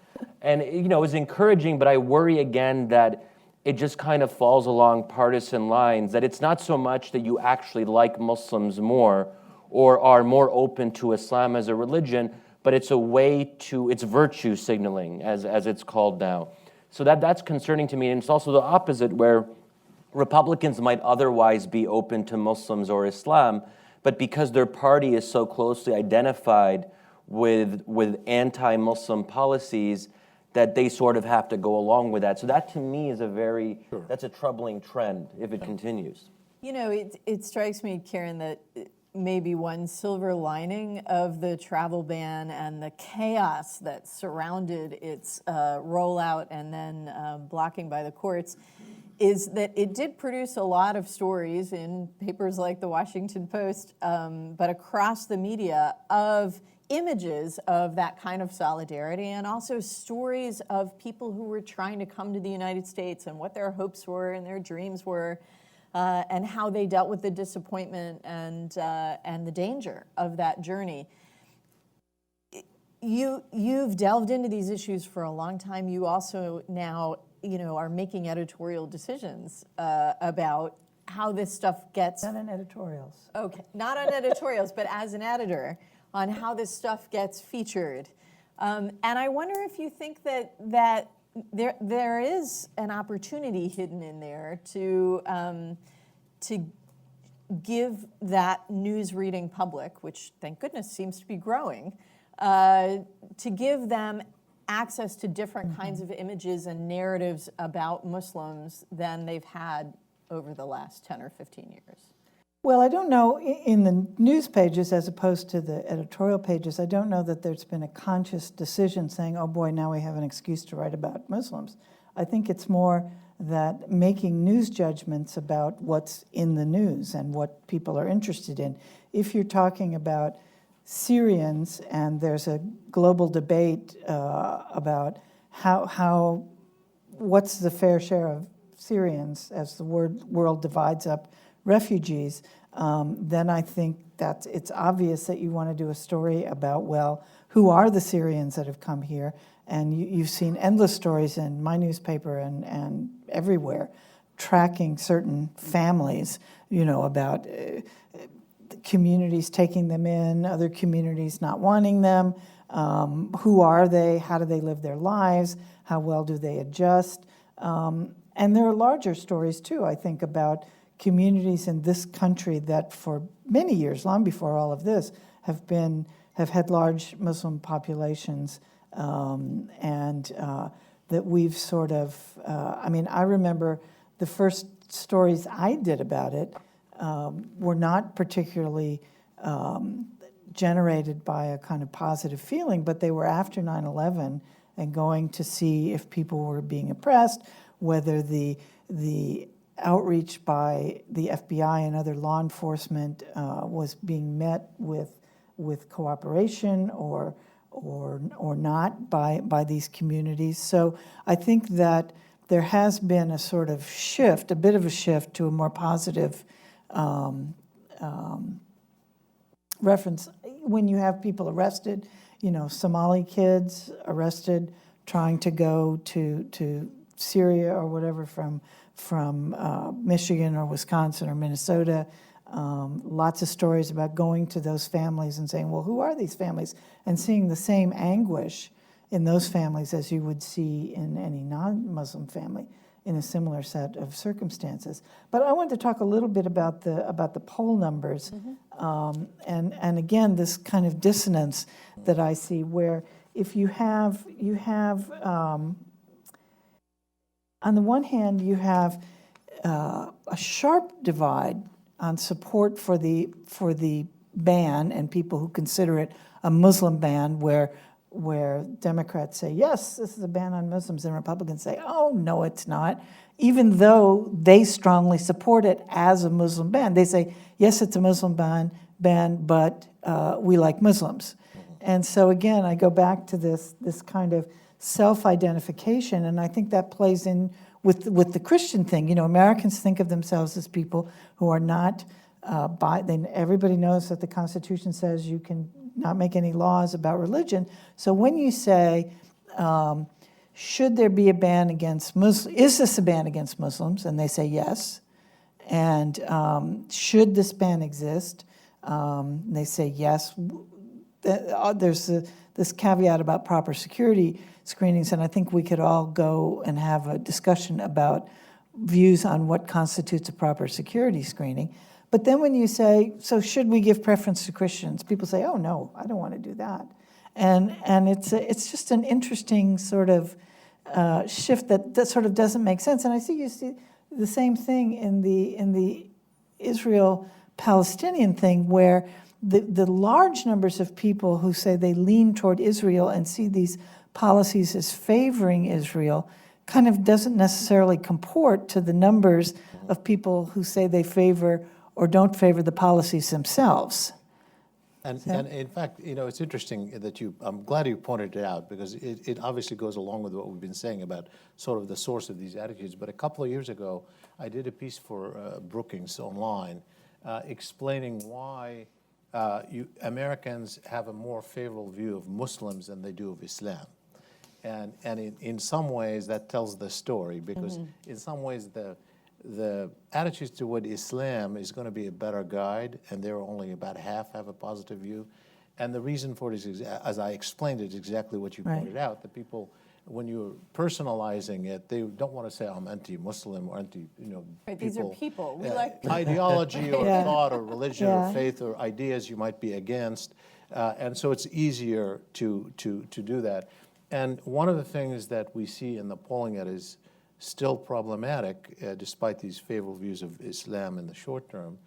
Speaker 4: And, you know, it's encouraging, but I worry again that it just kind of falls along partisan lines, that it's not so much that you actually like Muslims more or are more open to Islam as a religion, but it's a way to, it's virtue signaling, as it's called now. So that's concerning to me, and it's also the opposite, where Republicans might otherwise be open to Muslims or Islam, but because their party is so closely identified with anti-Muslim policies, that they sort of have to go along with that. So that to me is that's a troubling trend if it continues.
Speaker 5: You know, it strikes me, Karen, that maybe one silver lining of the travel ban and the chaos that surrounded its rollout and then blocking by the courts is that it did produce a lot of stories in papers like the Washington Post, but across the media, of images of that kind of solidarity, and also stories of people who were trying to come to the United States and what their hopes were and their dreams were, and how they dealt with the disappointment and the danger of that journey. You've delved into these issues for a long time. You also now, you know, are making editorial decisions about how this stuff gets.
Speaker 3: Not in editorials.
Speaker 5: Okay, not on editorials, but as an editor, on how this stuff gets featured. And I wonder if you think that there is an opportunity hidden in there to give that news reading public, which thank goodness seems to be growing, to give them access to different kinds of images and narratives about Muslims than they've had over the last 10 or 15 years.
Speaker 3: Well, I don't know, in the news pages as opposed to the editorial pages, I don't know that there's been a conscious decision saying, oh boy, now we have an excuse to write about Muslims. I think it's more that making news judgments about what's in the news and what people are interested in. If you're talking about Syrians, and there's a global debate about what's the fair share of Syrians as the world divides up refugees, then I think that it's obvious that you want to do a story about, well, who are the Syrians that have come here? And you've seen endless stories in my newspaper and everywhere tracking certain families, about communities taking them in, other communities not wanting them. Who are they? How do they live their lives? How well do they adjust? And there are larger stories, too, I think, about communities in this country that for many years, long before all of this, have had large Muslim populations, and that we've sort of, I remember the first stories I did about it were not particularly generated by a kind of positive feeling, but they were after 9/11 and going to see if people were being oppressed, whether the outreach by the FBI and other law enforcement was being met with cooperation or not by these communities. So I think that there has been a sort of shift, a bit of a shift to a more positive reference. When you have people arrested, Somali kids arrested trying to go to Syria or whatever from Michigan or Wisconsin or Minnesota. Lots of stories about going to those families and saying, well, who are these families? And seeing the same anguish in those families as you would see in any non-Muslim family in a similar set of circumstances. But I wanted to talk a little bit about the poll numbers, and again, this kind of dissonance that I see, where if you have on the one hand, you have a sharp divide on support for the ban and people who consider it a Muslim ban, where Democrats say, yes, this is a ban on Muslims, and Republicans say, oh, no, it's not, even though they strongly support it as a Muslim ban. They say, yes, it's a Muslim ban, but we like Muslims. And so again, I go back to this kind of self-identification, and I think that plays in with the Christian thing. Americans think of themselves as people who are not everybody knows that the Constitution says you can not make any laws about religion. So when you say, should there be a ban against Muslims, is this a ban against Muslims? And they say yes. And should this ban exist? They say yes. There's this caveat about proper security screenings, and I think we could all go and have a discussion about views on what constitutes a proper security screening. But then when you say, so should we give preference to Christians? People say, oh, no, I don't want to do that. And it's just an interesting sort of shift that sort of doesn't make sense. And you see the same thing in the Israel-Palestinian thing, where the large numbers of people who say they lean toward Israel and see these policies as favoring Israel kind of doesn't necessarily comport to the numbers of people who say they favor or don't favor the policies themselves.
Speaker 2: And in fact, it's interesting that I'm glad you pointed it out, because it obviously goes along with what we've been saying about sort of the source of these attitudes. But a couple of years ago, I did a piece for Brookings online explaining why Americans have a more favorable view of Muslims than they do of Islam. And in some ways, that tells the story, because in some ways, the attitudes toward Islam is going to be a better guide, and there are only about half have a positive view. And the reason for it is, as I explained it, exactly what you pointed out. The people, when you're personalizing it, they don't want to say, I'm anti-Muslim or
Speaker 5: Right, these are people. We like people.
Speaker 2: Ideology or thought or religion or faith or ideas you might be against. And so it's easier to do that. And one of the things that we see in the polling that is still problematic, despite these favorable views of Islam in the short term,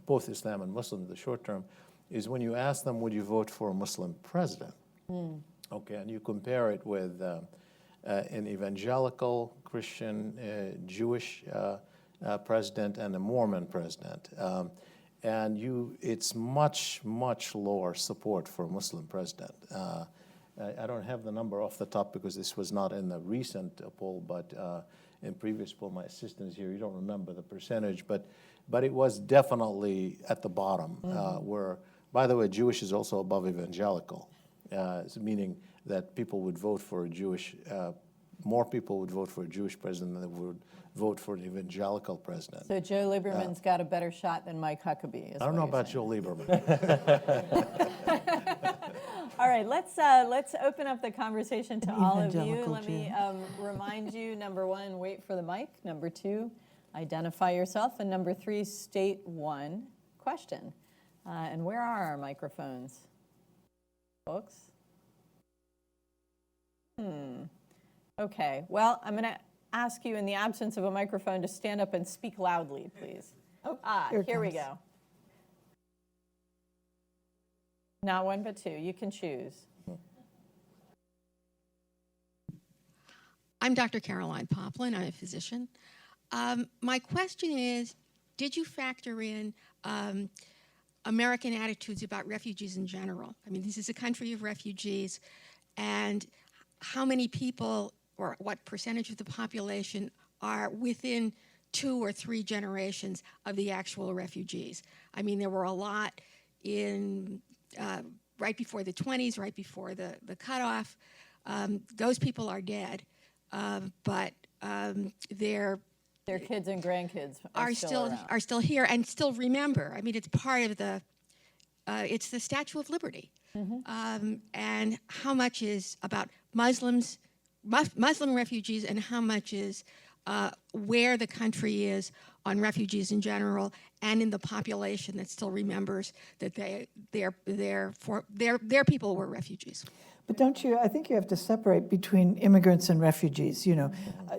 Speaker 2: both Islam and Muslim in the short term, is when you ask them, would you vote for a Muslim president? Okay, and you compare it with an evangelical, Christian, Jewish president, and a Mormon president. It's much, much lower support for a Muslim president. I don't have the number off the top because this was not in the recent poll, but in previous poll, my assistant is here, you don't remember the percentage, but it was definitely at the bottom, where, by the way, Jewish is also above evangelical, meaning that people would vote for a Jewish, more people would vote for a Jewish president than they would vote for an evangelical president.
Speaker 5: So Joe Lieberman's got a better shot than Mike Huckabee.
Speaker 2: I don't know about Joe Lieberman.
Speaker 5: All right, let's open up the conversation to all of you.
Speaker 3: evangelical
Speaker 5: Let me remind you, number one, wait for the mic. Number two, identify yourself. And number three, state one question. And where are our microphones, folks? Okay, well, I'm going to ask you, in the absence of a microphone, to stand up and speak loudly, please. Here we go. Not one, but two. You can choose.
Speaker 6: I'm Dr. Caroline Poplin. I'm a physician. My question is, did you factor in American attitudes about refugees in general? I mean, this is a country of refugees, and how many people or what percentage of the population are within 2 or 3 generations of the actual refugees? I mean, there were a lot in right before the 20s, right before the cutoff. Those people are dead, but their
Speaker 5: kids and grandkids
Speaker 6: are still here and still remember. I mean, it's part of the it's the Statue of Liberty. And how much is about Muslim refugees, and how much is where the country is on refugees in general, and in the population that still remembers that their people were refugees.
Speaker 3: But I think you have to separate between immigrants and refugees. You know,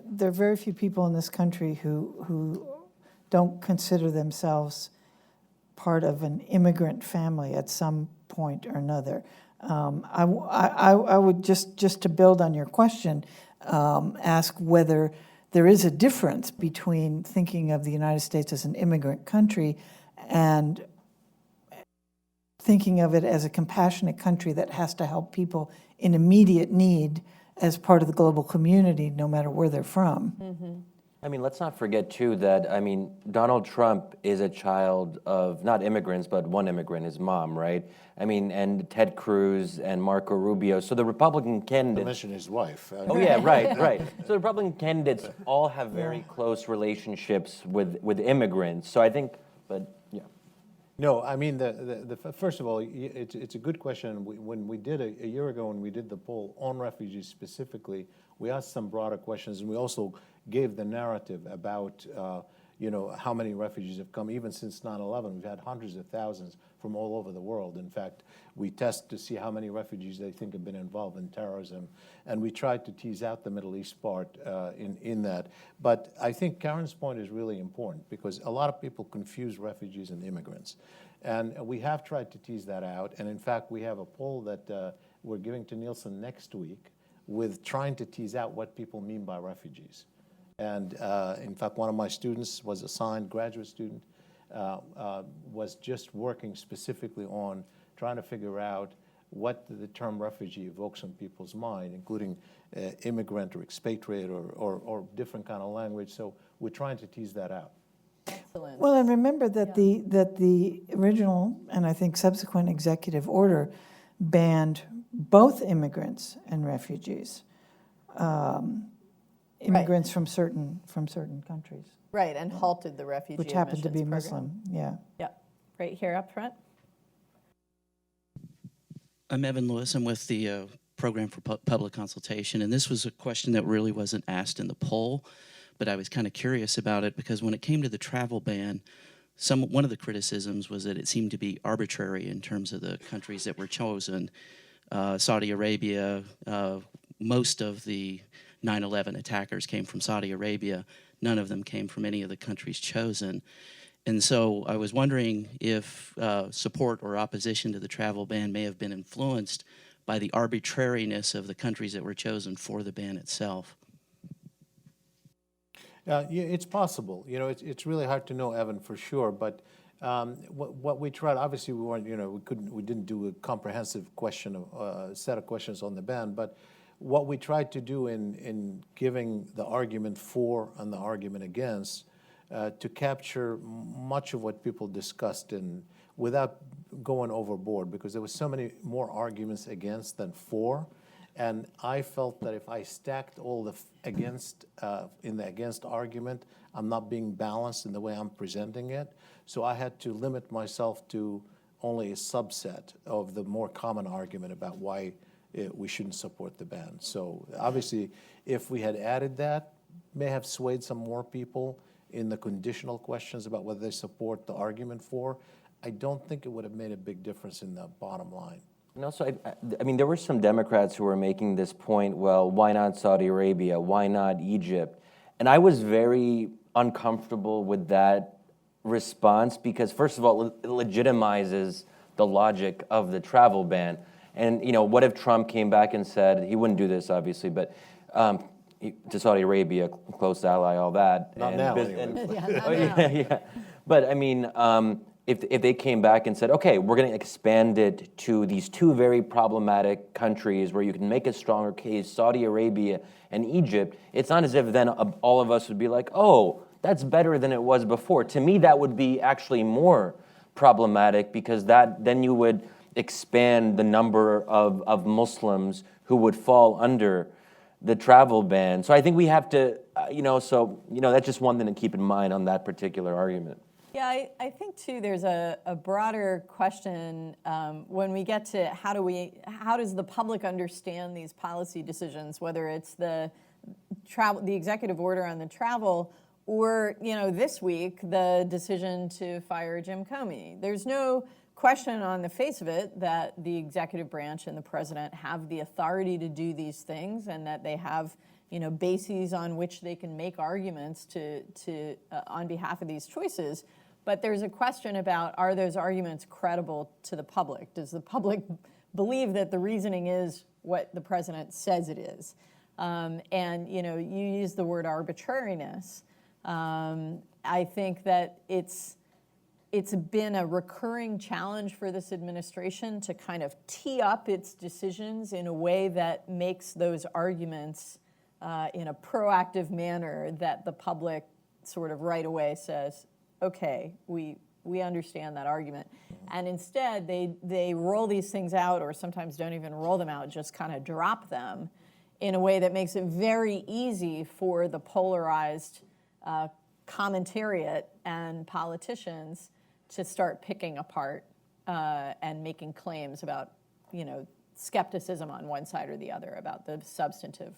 Speaker 3: there are very few people in this country who don't consider themselves part of an immigrant family at some point or another. I would just to build on your question, ask whether there is a difference between thinking of the United States as an immigrant country and thinking of it as a compassionate country that has to help people in immediate need as part of the global community, no matter where they're from.
Speaker 4: I mean, let's not forget, too, that, I mean, Donald Trump is a child of not immigrants, but one immigrant, his mom, right? I mean, and Ted Cruz and Marco Rubio. So the Republican candidates...
Speaker 2: To mention his wife.
Speaker 4: Oh, yeah, right. So the Republican candidates all have very close relationships with immigrants. So I think, but, yeah.
Speaker 2: No, I mean, first of all, it's a good question. When we did a year ago, when we did the poll on refugees specifically, we asked some broader questions, and we also gave the narrative about, how many refugees have come. Even since 9/11, we've had hundreds of thousands from all over the world. In fact, we test to see how many refugees they think have been involved in terrorism, and we tried to tease out the Middle East part in that. But I think Karen's point is really important, because a lot of people confuse refugees and immigrants. And we have tried to tease that out, and in fact, we have a poll that we're giving to Nielsen next week with trying to tease out what people mean by refugees. And in fact, one of my students was assigned, graduate student, was just working specifically on trying to figure out what the term refugee evokes in people's mind, including immigrant or expatriate or different kind of language. So we're trying to tease that out.
Speaker 5: Excellent.
Speaker 3: Well, and remember that the original and I think subsequent executive order banned both immigrants and refugees. Immigrants from certain countries,
Speaker 5: Right, and halted the refugee
Speaker 3: which happened to be
Speaker 5: admissions program.
Speaker 3: Muslim. Yeah.
Speaker 5: Yep, right here up front.
Speaker 7: I'm Evan Lewis. I'm with the Program for Public Consultation, and this was a question that really wasn't asked in the poll, but I was kind of curious about it because when it came to the travel ban, one of the criticisms was that it seemed to be arbitrary in terms of the countries that were chosen. Saudi Arabia, most of the 9/11 attackers came from Saudi Arabia. None of them came from any of the countries chosen. And so I was wondering if support or opposition to the travel ban may have been influenced by the arbitrariness of the countries that were chosen for the ban itself?
Speaker 2: Yeah, it's possible. You know, it's really hard to know, Evan, for sure. But what we tried, obviously, we weren't. You know, we didn't do a comprehensive set of questions on the ban. But what we tried to do in giving the argument for and the argument against, to capture much of what people discussed and without going overboard, because there was so many more arguments against than for. And I felt that if I stacked all the against in the against argument, I'm not being balanced in the way I'm presenting it. So I had to limit myself to only a subset of the more common argument about why we shouldn't support the ban. So obviously, if we had added that, may have swayed some more people in the conditional questions about whether they support the argument for. I don't think it would have made a big difference in the bottom line.
Speaker 4: And also, I mean, there were some Democrats who were making this point, well, why not Saudi Arabia? Why not Egypt? And I was very uncomfortable with that response because, first of all, it legitimizes the logic of the travel ban. And, you know, what if Trump came back and said, he wouldn't do this, obviously, but to Saudi Arabia, close ally, all that.
Speaker 2: Not
Speaker 4: and,
Speaker 2: now, anyway.
Speaker 4: Yeah. But, I mean, if they came back and said, okay, we're going to expand it to these two very problematic countries where you can make a stronger case, Saudi Arabia and Egypt, it's not as if then all of us would be like, oh, that's better than it was before. To me, that would be actually more problematic because then you would expand the number of Muslims who would fall under the travel ban. So I think we have to, that's just one thing to keep in mind on that particular argument.
Speaker 5: Yeah, I think too there's a broader question when we get to how does the public understand these policy decisions, whether it's the executive order on the travel or, this week, the decision to fire Jim Comey. There's no question on the face of it that the executive branch and the president have the authority to do these things and that they have bases on which they can make arguments on behalf of these choices. But there's a question about, are those arguments credible to the public? Does the public believe that the reasoning is what the president says it is? And you use the word arbitrariness. I think that it's been a recurring challenge for this administration to kind of tee up its decisions in a way that makes those arguments in a proactive manner that the public sort of right away says, okay, we understand that argument. And instead, they roll these things out, or sometimes don't even roll them out, just kind of drop them in a way that makes it very easy for the polarized commentariat and politicians to start picking apart and making claims about, skepticism on one side or the other about the substantive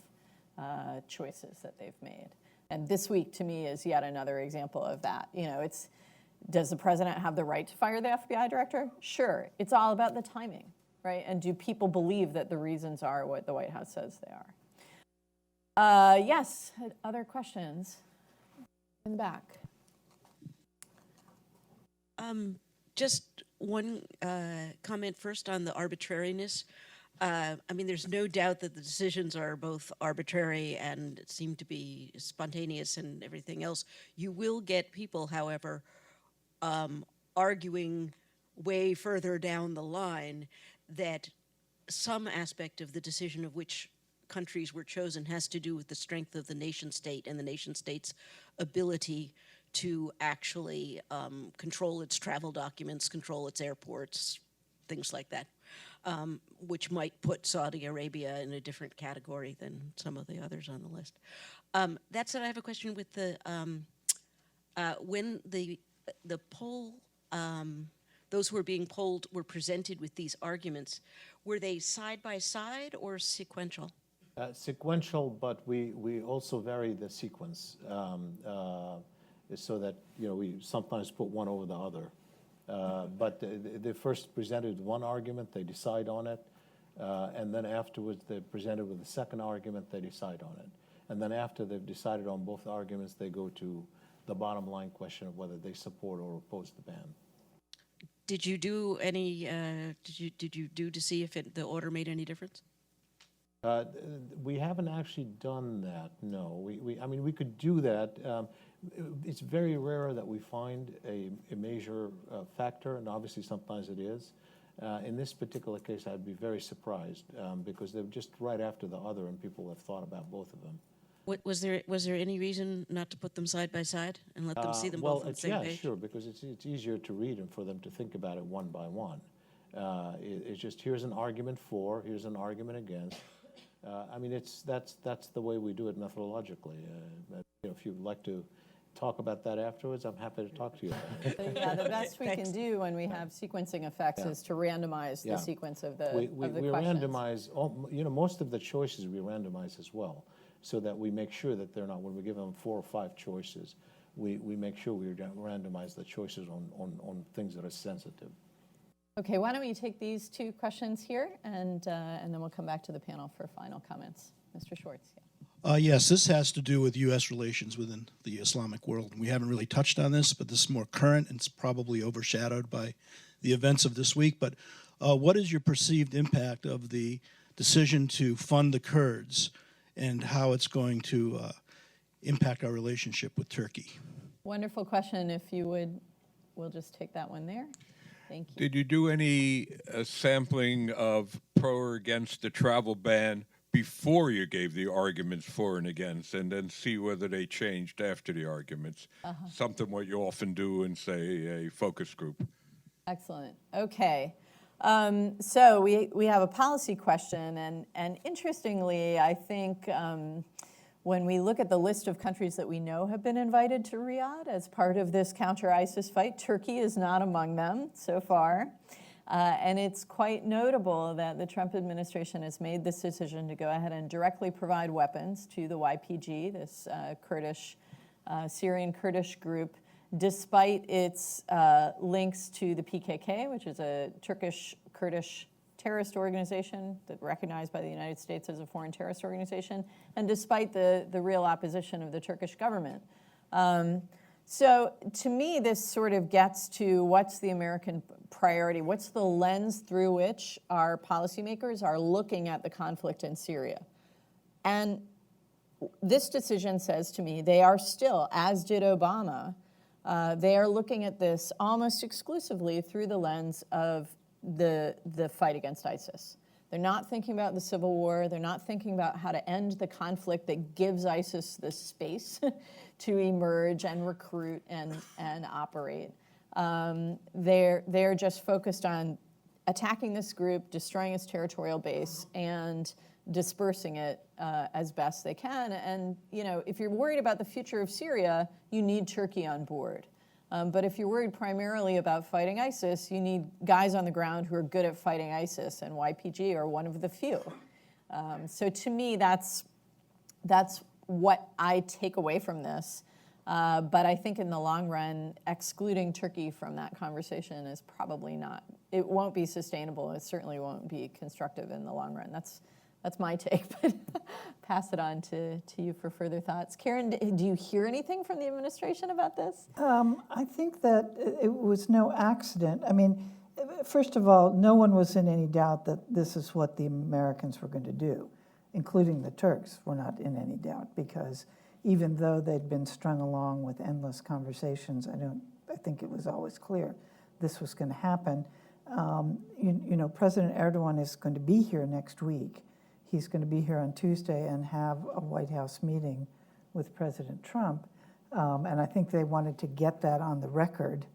Speaker 5: choices that they've made. And this week, to me, is yet another example of that. Does the president have the right to fire the FBI director? Sure. It's all about the timing, right? And do people believe that the reasons are what the White House says they are? Yes, other questions? In the back.
Speaker 8: Just one comment first on the arbitrariness. There's no doubt that the decisions are both arbitrary and seem to be spontaneous and everything else. You will get people, however, arguing way further down the line that some aspect of the decision of which countries were chosen has to do with the strength of the nation state and the nation state's ability to actually control its travel documents, control its airports, things like that. Which might put Saudi Arabia in a different category than some of the others on the list. That said, I have a question with when the poll, those who were being polled were presented with these arguments, were they side by side or sequential?
Speaker 2: Sequential, but we also vary the sequence so that we sometimes put one over the other. But they first presented one argument, they decide on it, and then afterwards they're presented with the second argument, they decide on it. And then after they've decided on both arguments, they go to the bottom line question of whether they support or oppose the ban.
Speaker 8: Did you do any? Did you do to see if the order made any difference?
Speaker 2: We haven't actually done that, no. I mean, we could do that. It's very rare that we find a major factor, and obviously sometimes it is. In this particular case, I'd be very surprised because they're just right after the other, and people have thought about both of them.
Speaker 8: Was there any reason not to put them side by side and let them see them both on the same page?
Speaker 2: Yeah, sure, because it's easier to read and for them to think about it one by one. It's just here's an argument for, here's an argument against. I mean, that's the way we do it methodologically. If you'd like to talk about that afterwards, I'm happy to talk to you about it.
Speaker 5: But yeah, the best we can do when we have sequencing effects is to randomize the sequence of the
Speaker 2: We
Speaker 5: questions.
Speaker 2: randomize, most of the choices we randomize as well, so that we make sure that they're not, when we give them 4 or 5 choices, we make sure we randomize the choices on things that are sensitive.
Speaker 5: Okay, why don't we take these 2 questions here, and then we'll come back to the panel for final comments. Mr. Schwartz. Yeah.
Speaker 9: Yes, this has to do with U.S. relations within the Islamic world. We haven't really touched on this, but this is more current, and it's probably overshadowed by the events of this week. But what is your perceived impact of the decision to fund the Kurds, and how it's going to impact our relationship with Turkey?
Speaker 5: Wonderful question. If you would, we'll just take that one there. Thank you.
Speaker 10: Did you do any sampling of pro or against the travel ban before you gave the arguments for and against, and then see whether they changed after the arguments? Something what you often do in, say, a focus group.
Speaker 5: Excellent. Okay. So we have a policy question, and interestingly, I think when we look at the list of countries that we know have been invited to Riyadh as part of this counter-ISIS fight, Turkey is not among them so far. And it's quite notable that the Trump administration has made this decision to go ahead and directly provide weapons to the YPG, this Syrian Kurdish group, despite its links to the PKK, which is a Turkish Kurdish terrorist organization that's recognized by the United States as a foreign terrorist organization, and despite the real opposition of the Turkish government. So to me, this sort of gets to what's the American priority, what's the lens through which our policymakers are looking at the conflict in Syria. And this decision says to me, they are still, as did Obama, they are looking at this almost exclusively through the lens of the fight against ISIS. They're not thinking about the civil war. They're not thinking about how to end the conflict that gives ISIS the space to emerge and recruit and operate. They're just focused on attacking this group, destroying its territorial base, and dispersing it as best they can. And if you're worried about the future of Syria, you need Turkey on board. But if you're worried primarily about fighting ISIS, you need guys on the ground who are good at fighting ISIS, and YPG are one of the few. So to me, that's what I take away from this. But I think in the long run, excluding Turkey from that conversation is probably not, it won't be sustainable. It certainly won't be constructive in the long run. That's my take, but pass it on to you for further thoughts. Karen, do you hear anything from the administration about this?
Speaker 3: I think that it was no accident. I mean, first of all, no one was in any doubt that this is what the Americans were going to do, including the Turks were not in any doubt, because even though they'd been strung along with endless conversations, I think it was always clear this was going to happen. President Erdogan is going to be here next week. He's going to be here on Tuesday and have a White House meeting with President Trump. And I think they wanted to get that on the record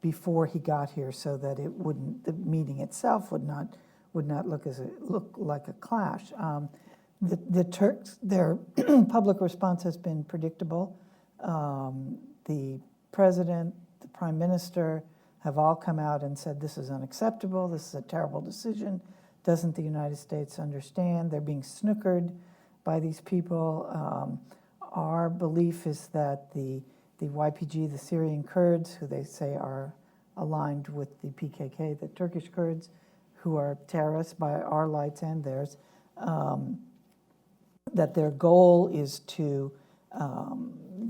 Speaker 3: before he got here so that the meeting itself would not look like a clash. The Turks, their public response has been predictable. The president, the prime minister have all come out and said this is unacceptable, this is a terrible decision. Doesn't the United States understand? They're being snookered by these people. Our belief is that the YPG, the Syrian Kurds, who they say are aligned with the PKK, the Turkish Kurds, who are terrorists by our lights and theirs, that their goal is to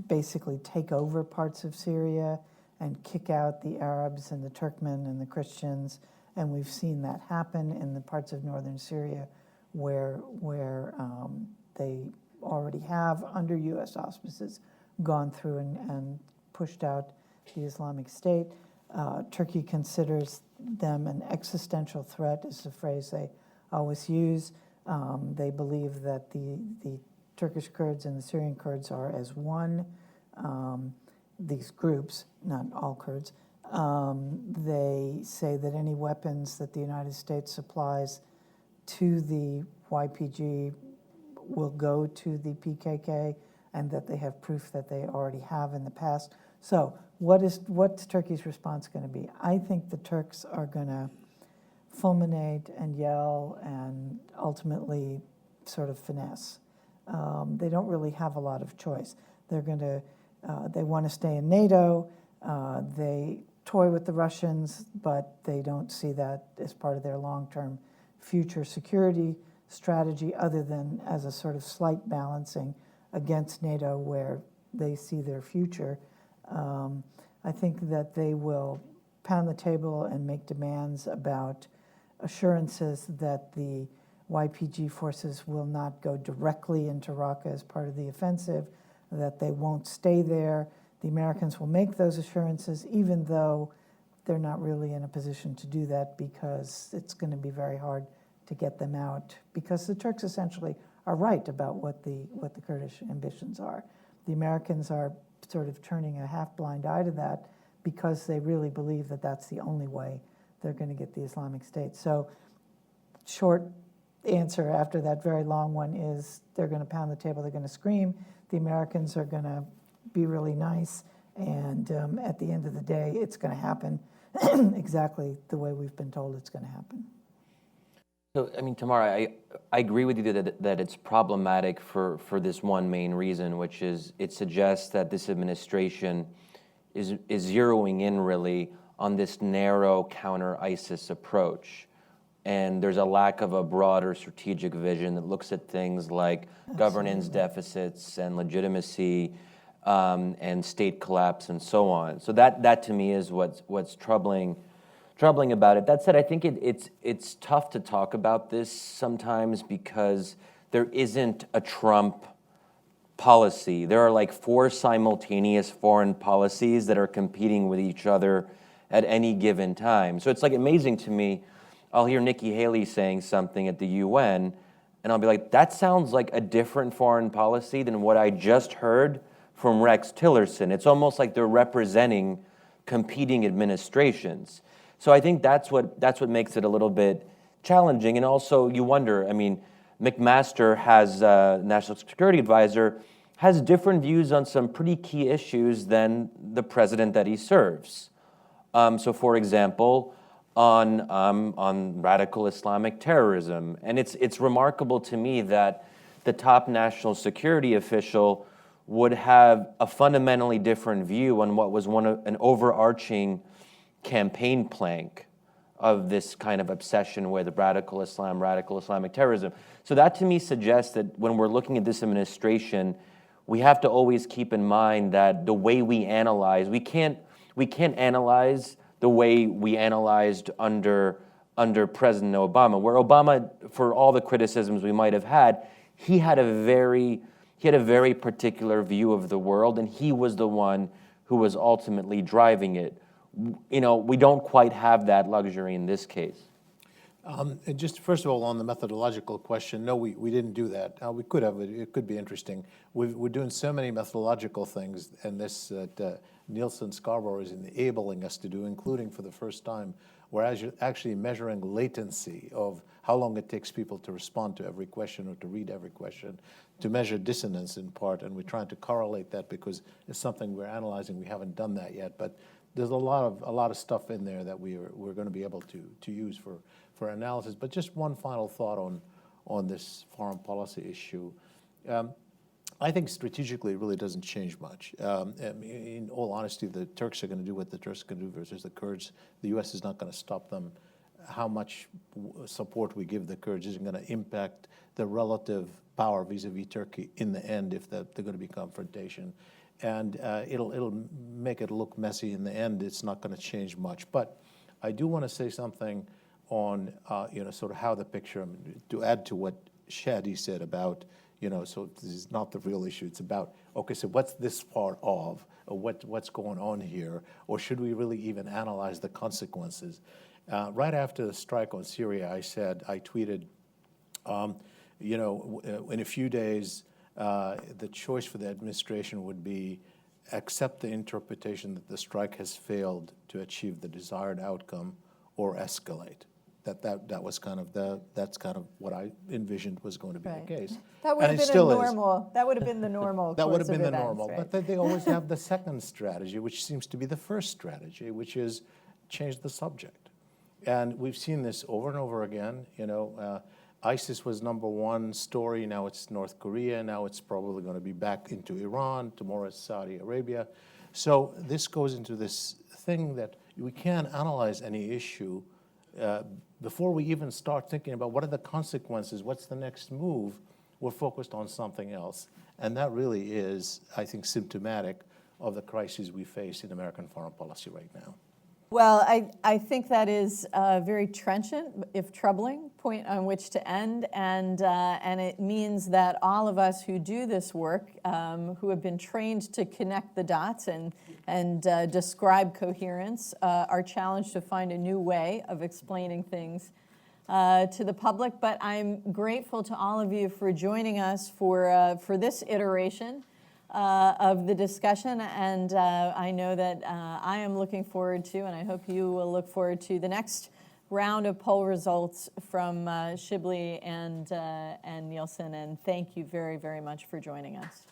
Speaker 3: basically take over parts of Syria and kick out the Arabs and the Turkmen and the Christians. And we've seen that happen in the parts of northern Syria where they already have, under U.S. auspices, gone through and pushed out the Islamic State. Turkey considers them an existential threat, is the phrase they always use. They believe that the Turkish Kurds and the Syrian Kurds are as one. These groups, not all Kurds, they say that any weapons that the United States supplies to the YPG will go to the PKK, and that they have proof that they already have in the past. So what's Turkey's response going to be? I think the Turks are going to fulminate and yell and ultimately sort of finesse. They don't really have a lot of choice. They're going to, they want to stay in NATO. They toy with the Russians, but they don't see that as part of their long-term future security strategy, other than as a sort of slight balancing against NATO where they see their future. I think that they will pound the table and make demands about assurances that the YPG forces will not go directly into Raqqa as part of the offensive, that they won't stay there. The Americans will make those assurances, even though they're not really in a position to do that, because it's going to be very hard to get them out, because the Turks essentially are right about what the Kurdish ambitions are. The Americans are sort of turning a half-blind eye to that because they really believe that that's the only way they're going to get the Islamic State. So short answer after that very long one is they're going to pound the table, they're going to scream. The Americans are going to be really nice, and at the end of the day, it's going to happen exactly the way we've been told it's going to happen.
Speaker 4: So, I mean, Tamara, I agree with you that it's problematic for this one main reason, which is it suggests that this administration is zeroing in really on this narrow counter-ISIS approach. And there's a lack of a broader strategic vision that looks at things like governance deficits and legitimacy and state collapse and so on. So that to me is what's troubling about it. That said, I think it's tough to talk about this sometimes because there isn't a Trump policy. There are like 4 simultaneous foreign policies that are competing with each other at any given time. So it's like amazing to me. I'll hear Nikki Haley saying something at the UN, and I'll be like, that sounds like a different foreign policy than what I just heard from Rex Tillerson. It's almost like they're representing competing administrations. So I think that's what makes it a little bit challenging. And also you wonder, I mean, McMaster has, National Security Advisor, has different views on some pretty key issues than the president that he serves. So for example, on radical Islamic terrorism. And it's remarkable to me that the top national security official would have a fundamentally different view on what was an overarching campaign plank of this kind of obsession with radical Islam, radical Islamic terrorism. So that to me suggests that when we're looking at this administration, we have to always keep in mind that the way we analyze, we can't analyze the way we analyzed under President Obama, where Obama, for all the criticisms we might have had, he had a very particular view of the world, and he was the one who was ultimately driving it. You know, we don't quite have that luxury in this case.
Speaker 2: And just first of all, on the methodological question, no, we didn't do that. We could have. It could be interesting. We're doing so many methodological things, and this Nielsen Scarborough is enabling us to do, including for the first time, we're actually measuring latency of how long it takes people to respond to every question or to read every question, to measure dissonance in part, and we're trying to correlate that because it's something we're analyzing. We haven't done that yet, but there's a lot of stuff in there that we're going to be able to use for analysis. But just one final thought on this foreign policy issue. I think strategically it really doesn't change much. In all honesty, the Turks are going to do what the Turks can do versus the Kurds. The U.S. is not going to stop them. How much support we give the Kurds isn't going to impact the relative power vis-a-vis Turkey in the end if they're going to be confrontation. and it'll make it look messy in the end. It's not going to change much. But I do want to say something on sort of how the picture, to add to what Shadi said about, so this is not the real issue. It's about, okay, so what's this part of, or what's going on here, or should we really even analyze the consequences? Right after the strike on Syria, I tweeted, in a few days, the choice for the administration would be accept the interpretation that the strike has failed to achieve the desired outcome, or escalate. That was that's kind of what I envisioned was going to be the case.
Speaker 5: That would
Speaker 2: And
Speaker 5: have
Speaker 2: it
Speaker 5: been
Speaker 2: still is.
Speaker 5: that would have been the normal
Speaker 2: That would
Speaker 5: course
Speaker 2: have been
Speaker 5: of
Speaker 2: the
Speaker 5: events,
Speaker 2: normal,
Speaker 5: right?
Speaker 2: but they always have the second strategy, which seems to be the first strategy, which is change the subject. And we've seen this over and over again. ISIS was #1 story, now it's North Korea, now it's probably going to be back into Iran, tomorrow it's Saudi Arabia. So this goes into this thing that we can't analyze any issue before we even start thinking about what are the consequences, what's the next move. We're focused on something else. And that really is, I think, symptomatic of the crises we face in American foreign policy right now.
Speaker 5: Well, I think that is a very trenchant, if troubling, point on which to end, and it means that all of us who do this work, who have been trained to connect the dots and describe coherence, are challenged to find a new way of explaining things to the public. But I'm grateful to all of you for joining us for this iteration of the discussion, and I know that I am looking forward to, and I hope you will look forward to, the next round of poll results from Shibley and Nielsen, and thank you very, very much for joining us.